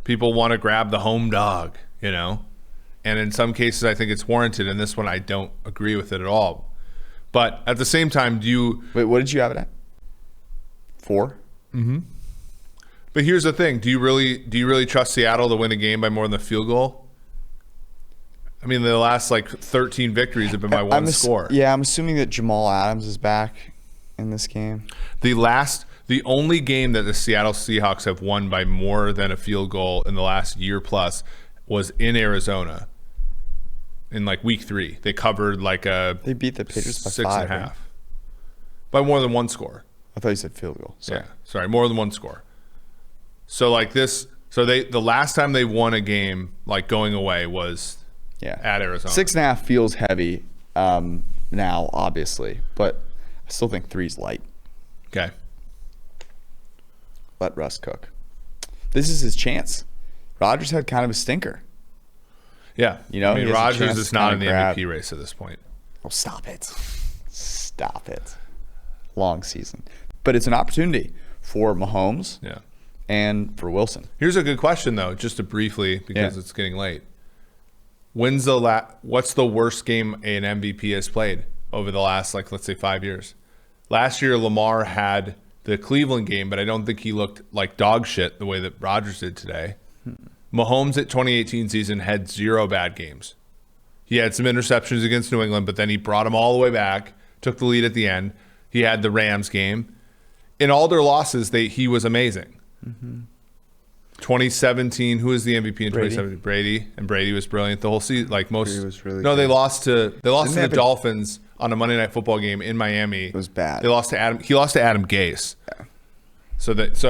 people want to grab the home dog, you know? And in some cases, I think it's warranted. In this one, I don't agree with it at all. But at the same time, Wait, what did you have it at? 4? Mm-hmm. But here's the thing. Do you really trust Seattle to win a game by more than the field goal? I mean, the last 13 victories have been by one score. Yeah, I'm assuming that Jamal Adams is back in this game. The only game that the Seattle Seahawks have won by more than a field goal in the last year plus was in Arizona in week 3. They covered They beat the Patriots by 5. 6.5. Right? By more than one score. I thought you said field goal. Sorry. Yeah, sorry, more than one score. So the last time they won a game going away was at Arizona. 6.5 feels heavy now, obviously, but I still think 3's light. Okay. Let Russ cook. This is his chance. Rodgers had kind of a stinker. Yeah. You know, I mean, he has a Rodgers chance is to not kinda in the grab. MVP race at this point. Oh, stop it. Stop it. Long season. But it's an opportunity for Mahomes and for Wilson. Here's a good question, though, just to briefly, because it's getting late. What's the worst game an MVP has played over the last, let's say 5 years? Last year, Lamar had the Cleveland game, but I don't think he looked like dog shit the way that Rodgers did today. Mahomes at 2018 season had 0 bad games. He had some interceptions against New England, but then he brought them all the way back, took the lead at the end. He had the Rams game. In all their losses, he was amazing. 2017, who was the MVP in 2017? Brady, and Brady was brilliant the whole season. Brady was really good. They lost to the Dolphins on a Monday Night Football game in Miami. It was bad. He lost to Adam Gase. Yeah. So it's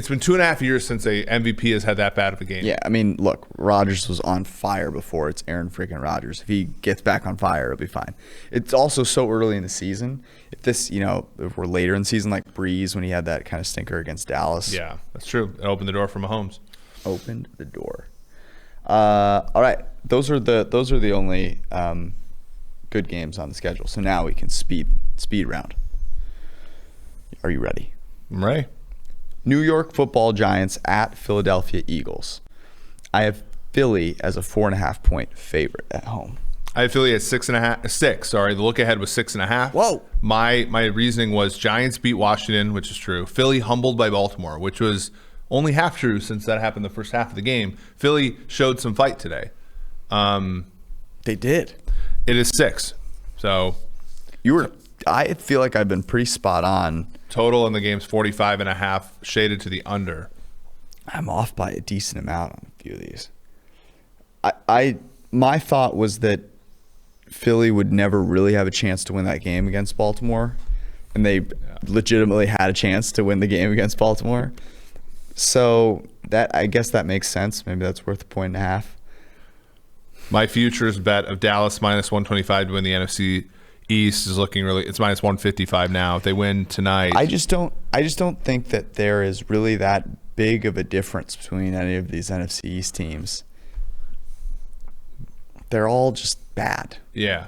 been 2.5 years since a MVP has had that bad of a game. Yeah, I mean, look, Rodgers was on fire before. It's Aaron freaking Rodgers. If he gets back on fire, it'll be fine. It's also so early in the season. If we're later in the season, like Breeze when he had that kind of stinker against Dallas. Yeah, that's true. It opened the door for Mahomes. Opened the door. All right, those are the only good games on the schedule. So now we can speed round. Are you ready? I'm ready. New York Football Giants at Philadelphia Eagles. I have Philly as a 4.5 point favorite at home. I have Philly at 6.5. Sorry, the look ahead was 6.5. Whoa! My reasoning was Giants beat Washington, which is true. Philly humbled by Baltimore, which was only half true since that happened the first half of the game. Philly showed some fight today. They did. It is 6. So I feel like I've been pretty spot on. Total in the game's 45.5, shaded to the under. I'm off by a decent amount on a few of these. My thought was that Philly would never really have a chance to win that game against Baltimore, and they legitimately had a chance to win the game against Baltimore. So I guess that makes sense. Maybe that's worth 1.5. My futures bet of Dallas -125 to win the NFC East is looking really. It's -155 now. If they win tonight, I just don't think that there is really that big of a difference between any of these NFC East teams. They're all just bad. Yeah.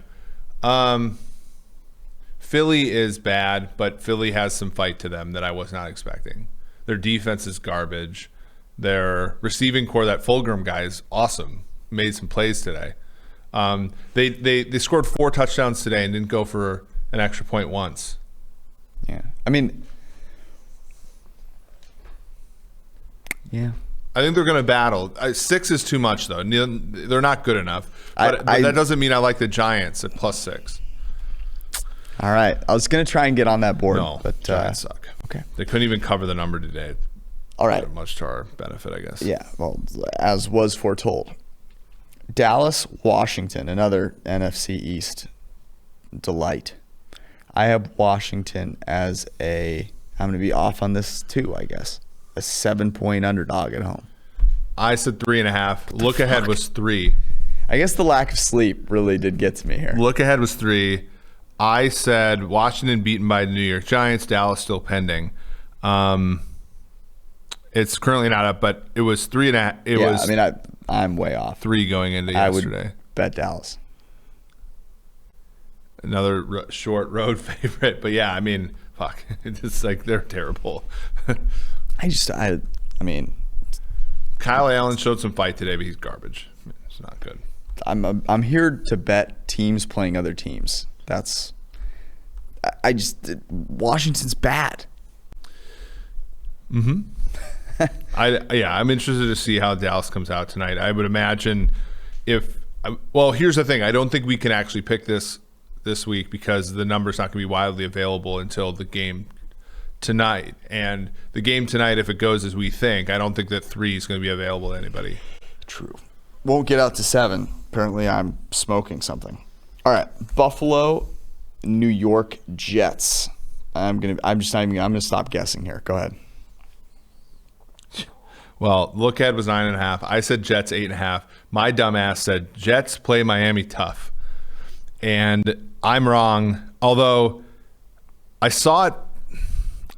Philly is bad, but Philly has some fight to them that I was not expecting. Their defense is garbage. Their receiving core, that Fulgham guy, is awesome. made some plays today. They scored 4 touchdowns today and didn't go for an extra point once. Yeah. I mean, yeah. I think they're going to battle. 6 is too much, though. They're not good enough. But that doesn't mean I like the Giants at +6. All right. I was going to try and get on that board. No, but Giants suck. Okay. They couldn't even cover the number today. All right. Much to our benefit, I guess. Yeah, well, as was foretold. Dallas, Washington, another NFC East delight. I have Washington as I'm going to be off on this too, I guess. A 7-point underdog at home. I said 3.5. Look ahead was 3. I guess the lack of sleep really did get to me here. Look ahead was 3. I said Washington beaten by the New York Giants. Dallas still pending. It's currently not up, but it was 3.5. I'm way off. 3 going into yesterday. I would bet Dallas. Another short road favorite, but yeah, I mean, fuck, it's like they're terrible. I mean, Kyle Allen showed some fight today, but he's garbage. It's not good. I'm here to bet teams playing other teams. Washington's bad. Mm-hmm. I'm interested to see how Dallas comes out tonight. I would imagine here's the thing. I don't think we can actually pick this week because the number's not going to be widely available until the game tonight. And the game tonight, if it goes as we think, I don't think that 3 is going to be available to anybody. True. Won't get out to 7. Apparently I'm smoking something. All right. Buffalo, New York Jets. I'm going to stop guessing here. Go ahead. Well, look ahead was 9.5. I said Jets 8.5. My dumbass said Jets play Miami tough. And I'm wrong. Although I saw it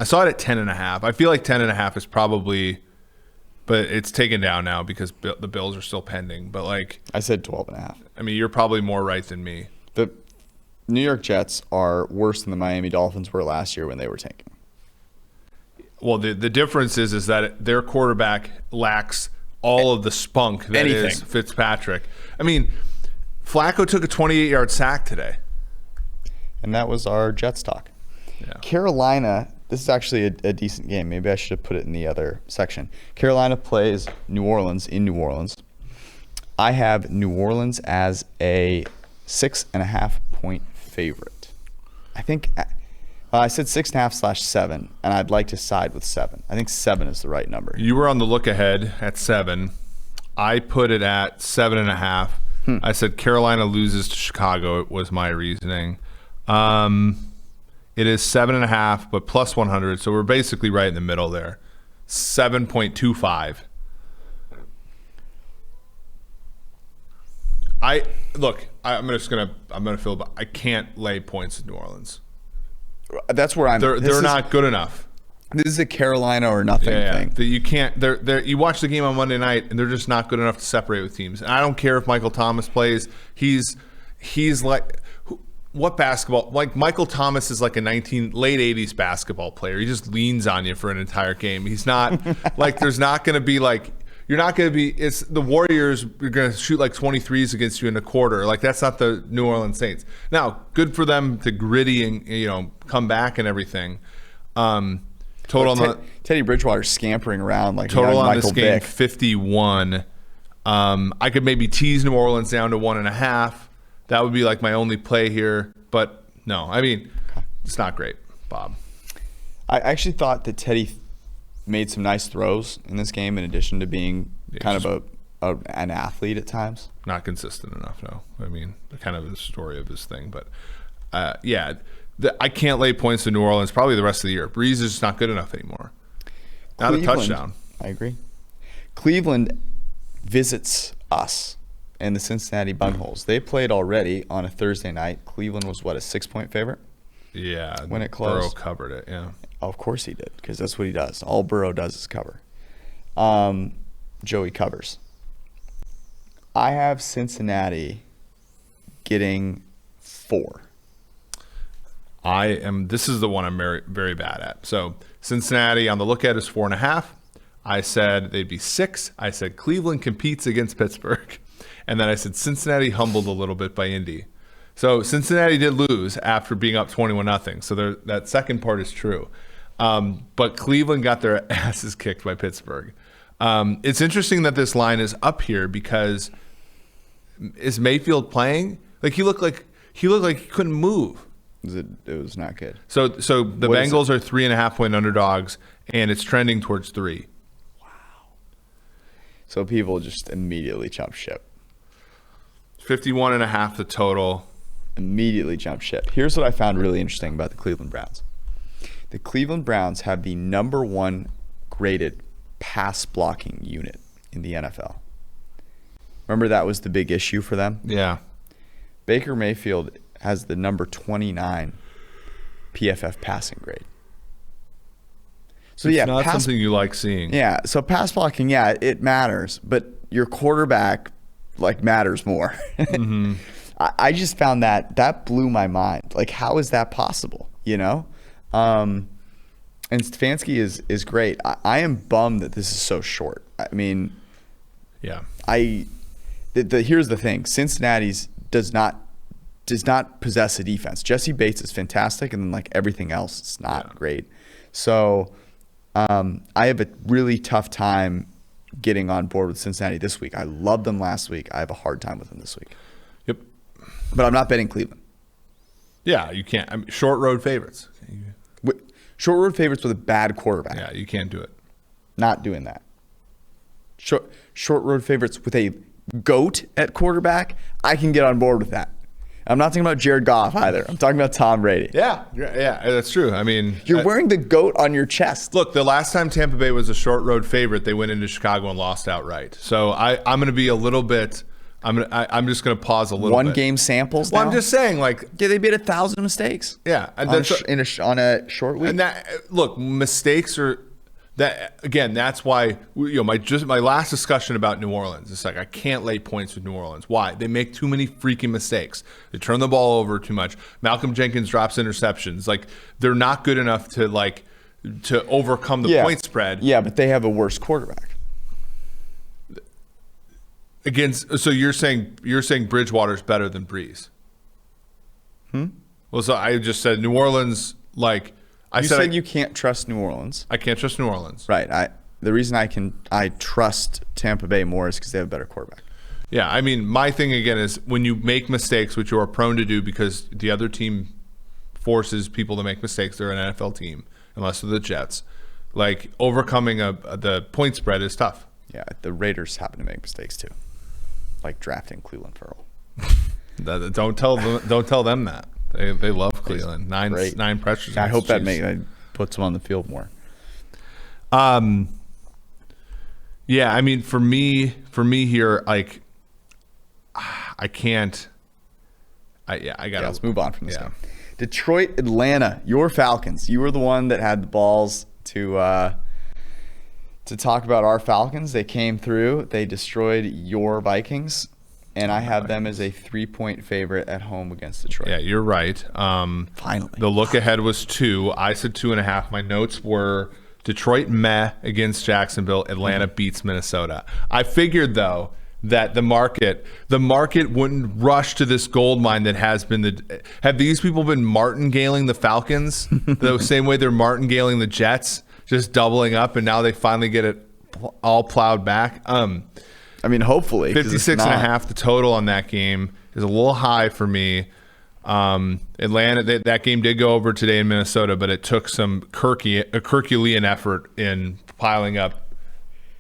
at 10.5. I feel like 10.5 is probably, but it's taken down now because the Bills are still pending. But like I said 12.5. I mean, you're probably more right than me. The New York Jets are worse than the Miami Dolphins were last year when they were tanking. Well, the difference is that their quarterback lacks all of the spunk that is Fitzpatrick. I mean, Flacco took a 28-yard sack today. And that was our Jets talk. Yeah. Carolina, this is actually a decent game. Maybe I should have put it in the other section. Carolina plays New Orleans in New Orleans. I have New Orleans as a 6.5-point favorite. I think I said 6.5/7, and I'd like to side with 7. I think 7 is the right number. You were on the look ahead at 7. I put it at 7.5. I said Carolina loses to Chicago. It was my reasoning. It is 7.5, but plus 100, so we're basically right in the middle there. 7.25. I'm gonna feel. I can't lay points in New Orleans. That's where I'm. They're not good enough. This is a Carolina or nothing thing. You can't. You watch the game on Monday night, and they're just not good enough to separate with teams. And I don't care if Michael Thomas plays. He's like what basketball? Like Michael Thomas is like a late 80s basketball player. He just leans on you for an entire game. He's not like there's not going to be like. You're not going to be. It's the Warriors. You're going to shoot like 23s against you in a quarter. Like that's not the New Orleans Saints. Now, good for them to gritty and come back and everything. Teddy Bridgewater scampering around like total on Michael this game Vick. 51. I could maybe tease New Orleans down to 1.5. That would be like my only play here. But no, I mean it's not great, Bob. I actually thought that Teddy made some nice throws in this game in addition to being kind of an athlete at times. Not consistent enough, no. I mean, kind of the story of his thing. But, I can't lay points to New Orleans probably the rest of the year. Breeze is just not good enough anymore. Not a touchdown. I agree. Cleveland visits us and the Cincinnati Bungholes. They played already on a Thursday night. Cleveland was, a 6-point favorite? Yeah. When it closed. Burrow covered it, yeah. Of course he did, because that's what he does. All Burrow does is cover. Joey covers. I have Cincinnati getting 4. This is the one I'm very, very bad at. So Cincinnati on the lookout is 4.5. I said they'd be 6. I said Cleveland competes against Pittsburgh. And then I said Cincinnati humbled a little bit by Indy. So Cincinnati did lose after being up 21-0. So that second part is true. But Cleveland got their asses kicked by Pittsburgh. It's interesting that this line is up here because is Mayfield playing? Like he looked like he couldn't move. It was not good. So the Bengals are 3.5-point underdogs, and it's trending towards 3. Wow. So people just immediately jump ship. 51.5 the total. Immediately jump ship. Here's what I found really interesting about the Cleveland Browns. The Cleveland Browns have the number 1 graded pass blocking unit in the NFL. Remember that was the big issue for them? Yeah. Baker Mayfield has the number 29 PFF passing grade. So it's not something you like seeing. Yeah, so pass blocking, yeah, it matters, but your quarterback matters more. Mm-hmm. I just found that blew my mind. Like, how is that possible? You know? And Stefanski is great. I am bummed that this is so short. I mean, yeah. Here's the thing: Cincinnati's does not possess a defense. Jesse Bates is fantastic, and then everything else is not great. So I have a really tough time getting on board with Cincinnati this week. I loved them last week. I have a hard time with them this week. Yep. But I'm not betting Cleveland. Yeah, you can't. I mean, short road favorites. Short road favorites with a bad quarterback. Yeah, you can't do it. Not doing that. Short road favorites with a GOAT at quarterback, I can get on board with that. I'm not talking about Jared Goff either. I'm talking about Tom Brady. Yeah, that's true. I mean, you're wearing the GOAT on your chest. Look, the last time Tampa Bay was a short road favorite, they went into Chicago and lost outright. So I'm going to be a little bit. I'm just going to pause a little bit. One game samples now? Well, I'm just saying, they made 1,000 mistakes. Yeah. On a short week. And look, mistakes are that again. That's why my last discussion about New Orleans. It's I can't lay points with New Orleans. Why? They make too many freaking mistakes. They turn the ball over too much. Malcolm Jenkins drops interceptions. They're not good enough to overcome the point spread. Yeah, but they have a worse quarterback. So you're saying Bridgewater's better than Breeze? Well, so I just said New Orleans. You said you can't trust New Orleans. I can't trust New Orleans. Right. The reason I trust Tampa Bay more is because they have a better quarterback. Yeah. I mean, my thing again is when you make mistakes, which you are prone to do because the other team forces people to make mistakes. They're an NFL team, unless they're the Jets. Overcoming the point spread is tough. Yeah. The Raiders happen to make mistakes too. Like drafting Cleveland Farrell. Don't tell them that. They love Cleveland. Nine pressures. I hope that puts them on the field more. Yeah, I mean, for me here, I can't. I gotta. Let's move on from this game. Detroit, Atlanta, your Falcons. You were the one that had the balls to talk about our Falcons. They came through. They destroyed your Vikings. And I have them as a 3-point favorite at home against Detroit. Yeah, you're right. Finally. The look ahead was 2. I said 2.5. My notes were Detroit meh against Jacksonville. Atlanta beats Minnesota. I figured, though, that the market wouldn't rush to this gold mine that has been have these people been martingaling the Falcons the same way they're martingaling the Jets, just doubling up, and now they finally get it all plowed back. I mean, hopefully. 56.5 the total on that game is a little high for me. Atlanta, that game did go over today in Minnesota, but it took some Herculean effort in piling up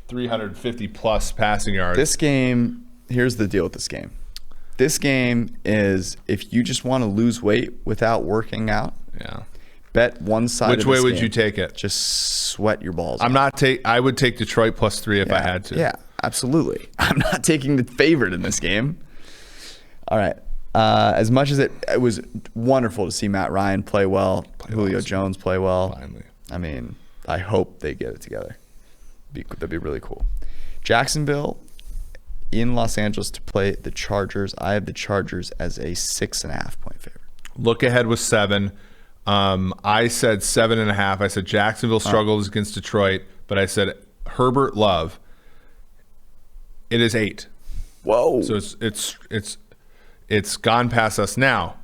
350 plus passing yards. This game, here's the deal with this game. This game is if you just want to lose weight without working out. Yeah. Bet one side. Which way would you take it? Just sweat your balls. I would take Detroit plus 3 if I had to. Yeah, absolutely. I'm not taking the favorite in this game. All right. As much as it was wonderful to see Matt Ryan play well, Julio Jones play well. Finally. I mean, I hope they get it together. That'd be really cool. Jacksonville in Los Angeles to play the Chargers. I have the Chargers as a 6.5-point favorite. Look ahead was 7. I said 7.5. I said Jacksonville struggles against Detroit, but I said Herbert Love. It is 8. Whoa. So it's gone past us now.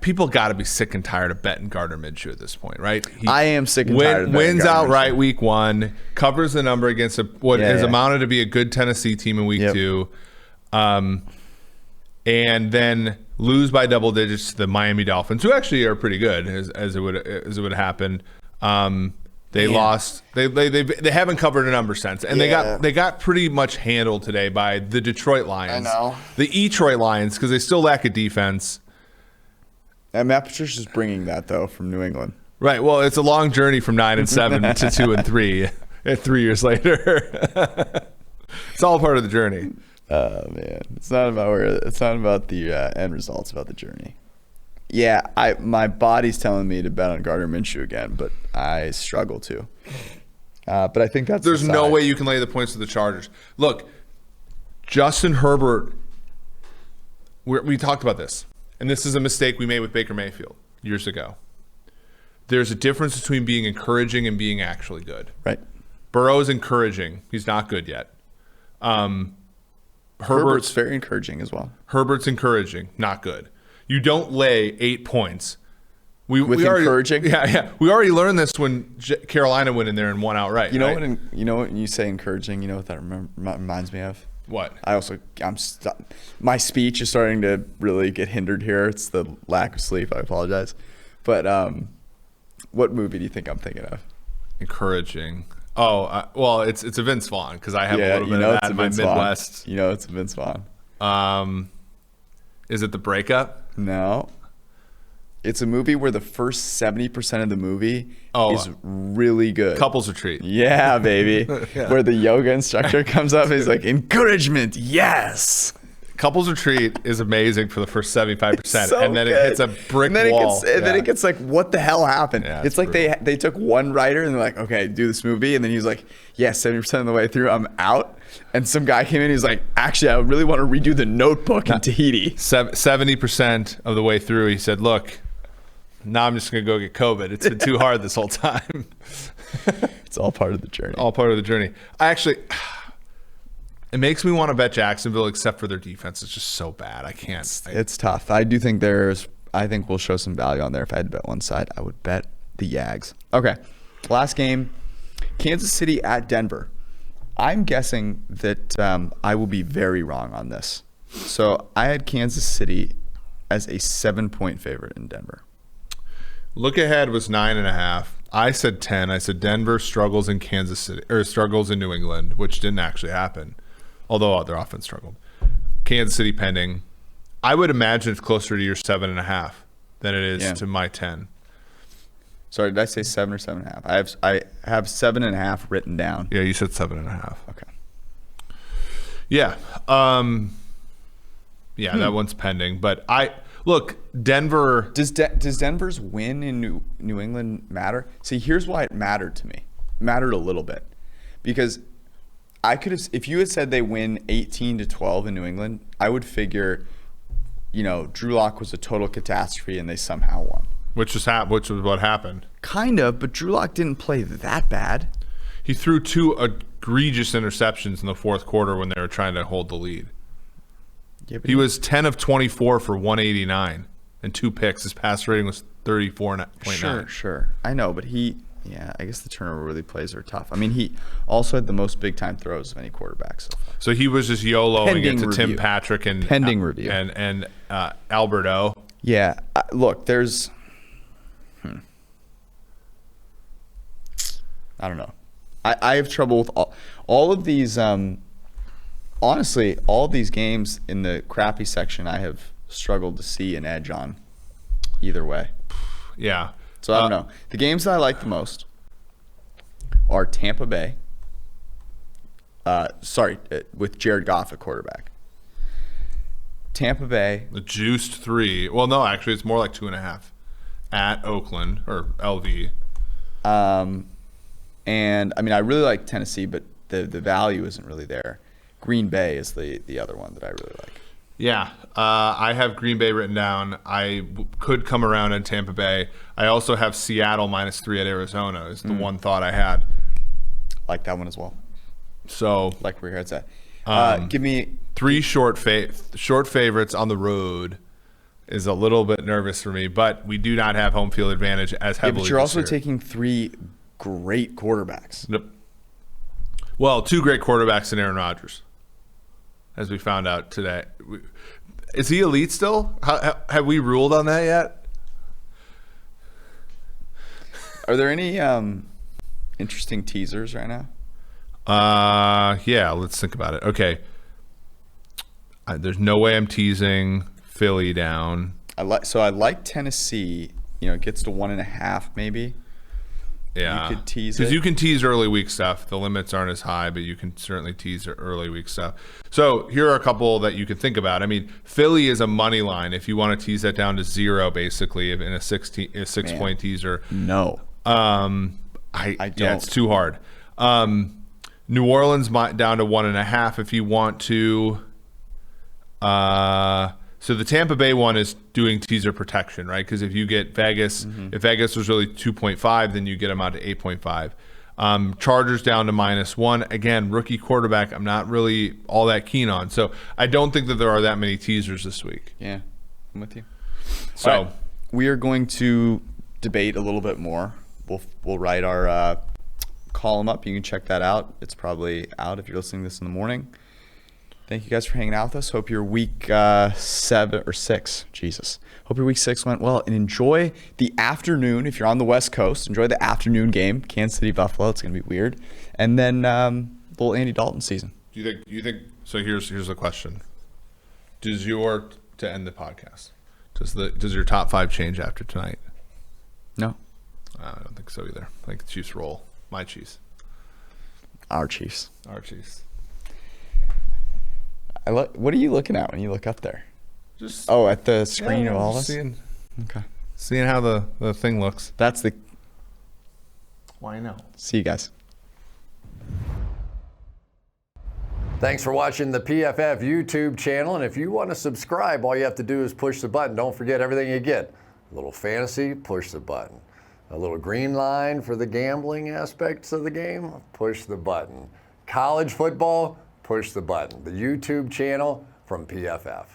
People got to be sick and tired of betting Gardner Minshew at this point, right? I am sick and tired of betting wins Gardner outright Minshew. week 1, covers the number against what is amounted to be a good Tennessee team in week 2, and then lose by double digits to the Miami Dolphins, who actually are pretty good as it would happen. They lost. They haven't covered a number since, and they got pretty much handled today by the Detroit Lions. I know. The Detroit Lions, because they still lack a defense. And Matt Patricia's bringing that though from New England. Right. Well, it's a long journey from 9-7 to 2-3. 3 years later, it's all part of the journey. Oh man, it's not about the end result. It's about the journey. Yeah, my body's telling me to bet on Gardner Minshew again, but I struggle to. But I think there's no way you can lay the points to the Chargers. Look, Justin Herbert. We talked about this, and this is a mistake we made with Baker Mayfield years ago. There's a difference between being encouraging and being actually good. Right. Burrow's encouraging. He's not good yet. Herbert's very encouraging as well. Herbert's encouraging, not good. You don't lay 8 points. We already, encouraging? Yeah. We already learned this when Carolina went in there and won outright. You know what you say encouraging. You know what that reminds me of? What? My speech is starting to really get hindered here. It's the lack of sleep. I apologize. But what movie do you think I'm thinking of? Encouraging. Oh, well, it's a Vince Vaughn because I have a little bit of that in my Midwest. You know, it's a Vince Vaughn. Is it The Breakup? No. It's a movie where the first 70% of the movie is really good. Couples Retreat. Yeah, baby. Where the yoga instructor comes up and he's like, encouragement, yes. Couples Retreat is amazing for the first 75%, so and then it hits a brick wall. Then it gets like, what the hell happened? Yeah, it's like they took one writer and they're like, okay, do this movie. And then he was like, yeah, 70% of the way through, I'm out. And some guy came in, he's like, actually, I really want to redo The Notebook in Tahiti. 70% of the way through, he said, look, now I'm just going to go get COVID. It's been too hard this whole time. It's all part of the journey. All part of the journey. It makes me want to bet Jacksonville, except for their defense. It's just so bad. I can't. It's tough. I do think I think we'll show some value on there. If I had to bet one side, I would bet the Yags. Okay. Last game, Kansas City at Denver. I'm guessing that I will be very wrong on this. So I had Kansas City as a 7-point favorite in Denver. Look ahead was 9.5. I said 10. I said Denver struggles in Kansas City or struggles in New England, which didn't actually happen. Although their offense struggled. Kansas City pending. I would imagine it's closer to your 7.5 than it is to my 10. Sorry, did I say 7 or 7.5? I have 7.5 written down. Yeah, you said 7.5. Okay. Yeah. That one's pending. But look, Denver. Does Denver's win in New England matter? See, here's why it mattered to me. It mattered a little bit. Because I could have, if you had said they win 18-12 in New England, I would figure, Drew Lock was a total catastrophe and they somehow won. Which was what happened. Kind of, but Drew Lock didn't play that bad. He threw 2 egregious interceptions in the fourth quarter when they were trying to hold the lead. Yeah, he was 10 of 24 for 189 and 2 picks. His pass rating was 34.9. Sure. I know, but I guess the turnover really plays are tough. I mean, he also had the most big-time throws of any quarterback so far. So he was just YOLOing it to review. Tim Patrick and pending review and Alberto. Yeah, look, there's. I don't know. I have trouble with all of these. Honestly, all of these games in the crappy section, I have struggled to see an edge on either way. Yeah. So I don't know. The games that I like the most are Tampa Bay. With Jared Goff at quarterback. Tampa Bay. The juiced 3. Well, no, actually, it's more like 2.5 at Oakland or LV. And I mean, I really like Tennessee, but the value isn't really there. Green Bay is the other one that I really like. Yeah, I have Green Bay written down. I could come around in Tampa Bay. I also have Seattle -3 at Arizona is the one thought I had. Like that one as well. So like where your head's at. Give me 3 short favorites on the road is a little bit nervous for me, but we do not have home field advantage as heavily. but you're also this year. taking 3 great quarterbacks. Yep. Well, 2 great quarterbacks in Aaron Rodgers, as we found out today. Is he elite still? Have we ruled on that yet? Are there any interesting teasers right now? Yeah, let's think about it. Okay. There's no way I'm teasing Philly down. I like Tennessee. It gets to 1.5 maybe. Yeah. You could tease because it. you can tease early week stuff. The limits aren't as high, but you can certainly tease early week stuff. So here are a couple that you could think about. I mean, Philly is a money line if you want to tease that down to 0, basically, in a 6-point teaser. No. I don't. Yeah, it's too hard. New Orleans down to 1.5 if you want to. So the Tampa Bay one is doing teaser protection, right? Because if you get Vegas, if Vegas was really 2.5, then you get them out to 8.5. Chargers down to -1. Again, rookie quarterback, I'm not really all that keen on. So I don't think that there are that many teasers this week. Yeah, I'm with you. So right. We are going to debate a little bit more. We'll write our column up. You can check that out. It's probably out if you're listening to this in the morning. Thank you guys for hanging out with us. Hope your week 7 or 6, Jesus. Hope your week 6 went well. And enjoy the afternoon. If you're on the West Coast, enjoy the afternoon game, Kansas City Buffalo. It's going to be weird. And then little Andy Dalton season. Do you think? So here's the question: to end the podcast? Does your top 5 change after tonight? No. I don't think so either. I think the Chiefs roll. My Chiefs. Our Chiefs. Our Chiefs. What are you looking at when you look up there? Just at the screen of all of us? Seeing how the thing looks. That's the... Why no? See you guys. Thanks for watching the PFF YouTube channel. And if you want to subscribe, all you have to do is push the button. Don't forget everything you get. A little fantasy, push the button. A little green line for the gambling aspects of the game, push the button. College football, push the button. The YouTube channel from PFF.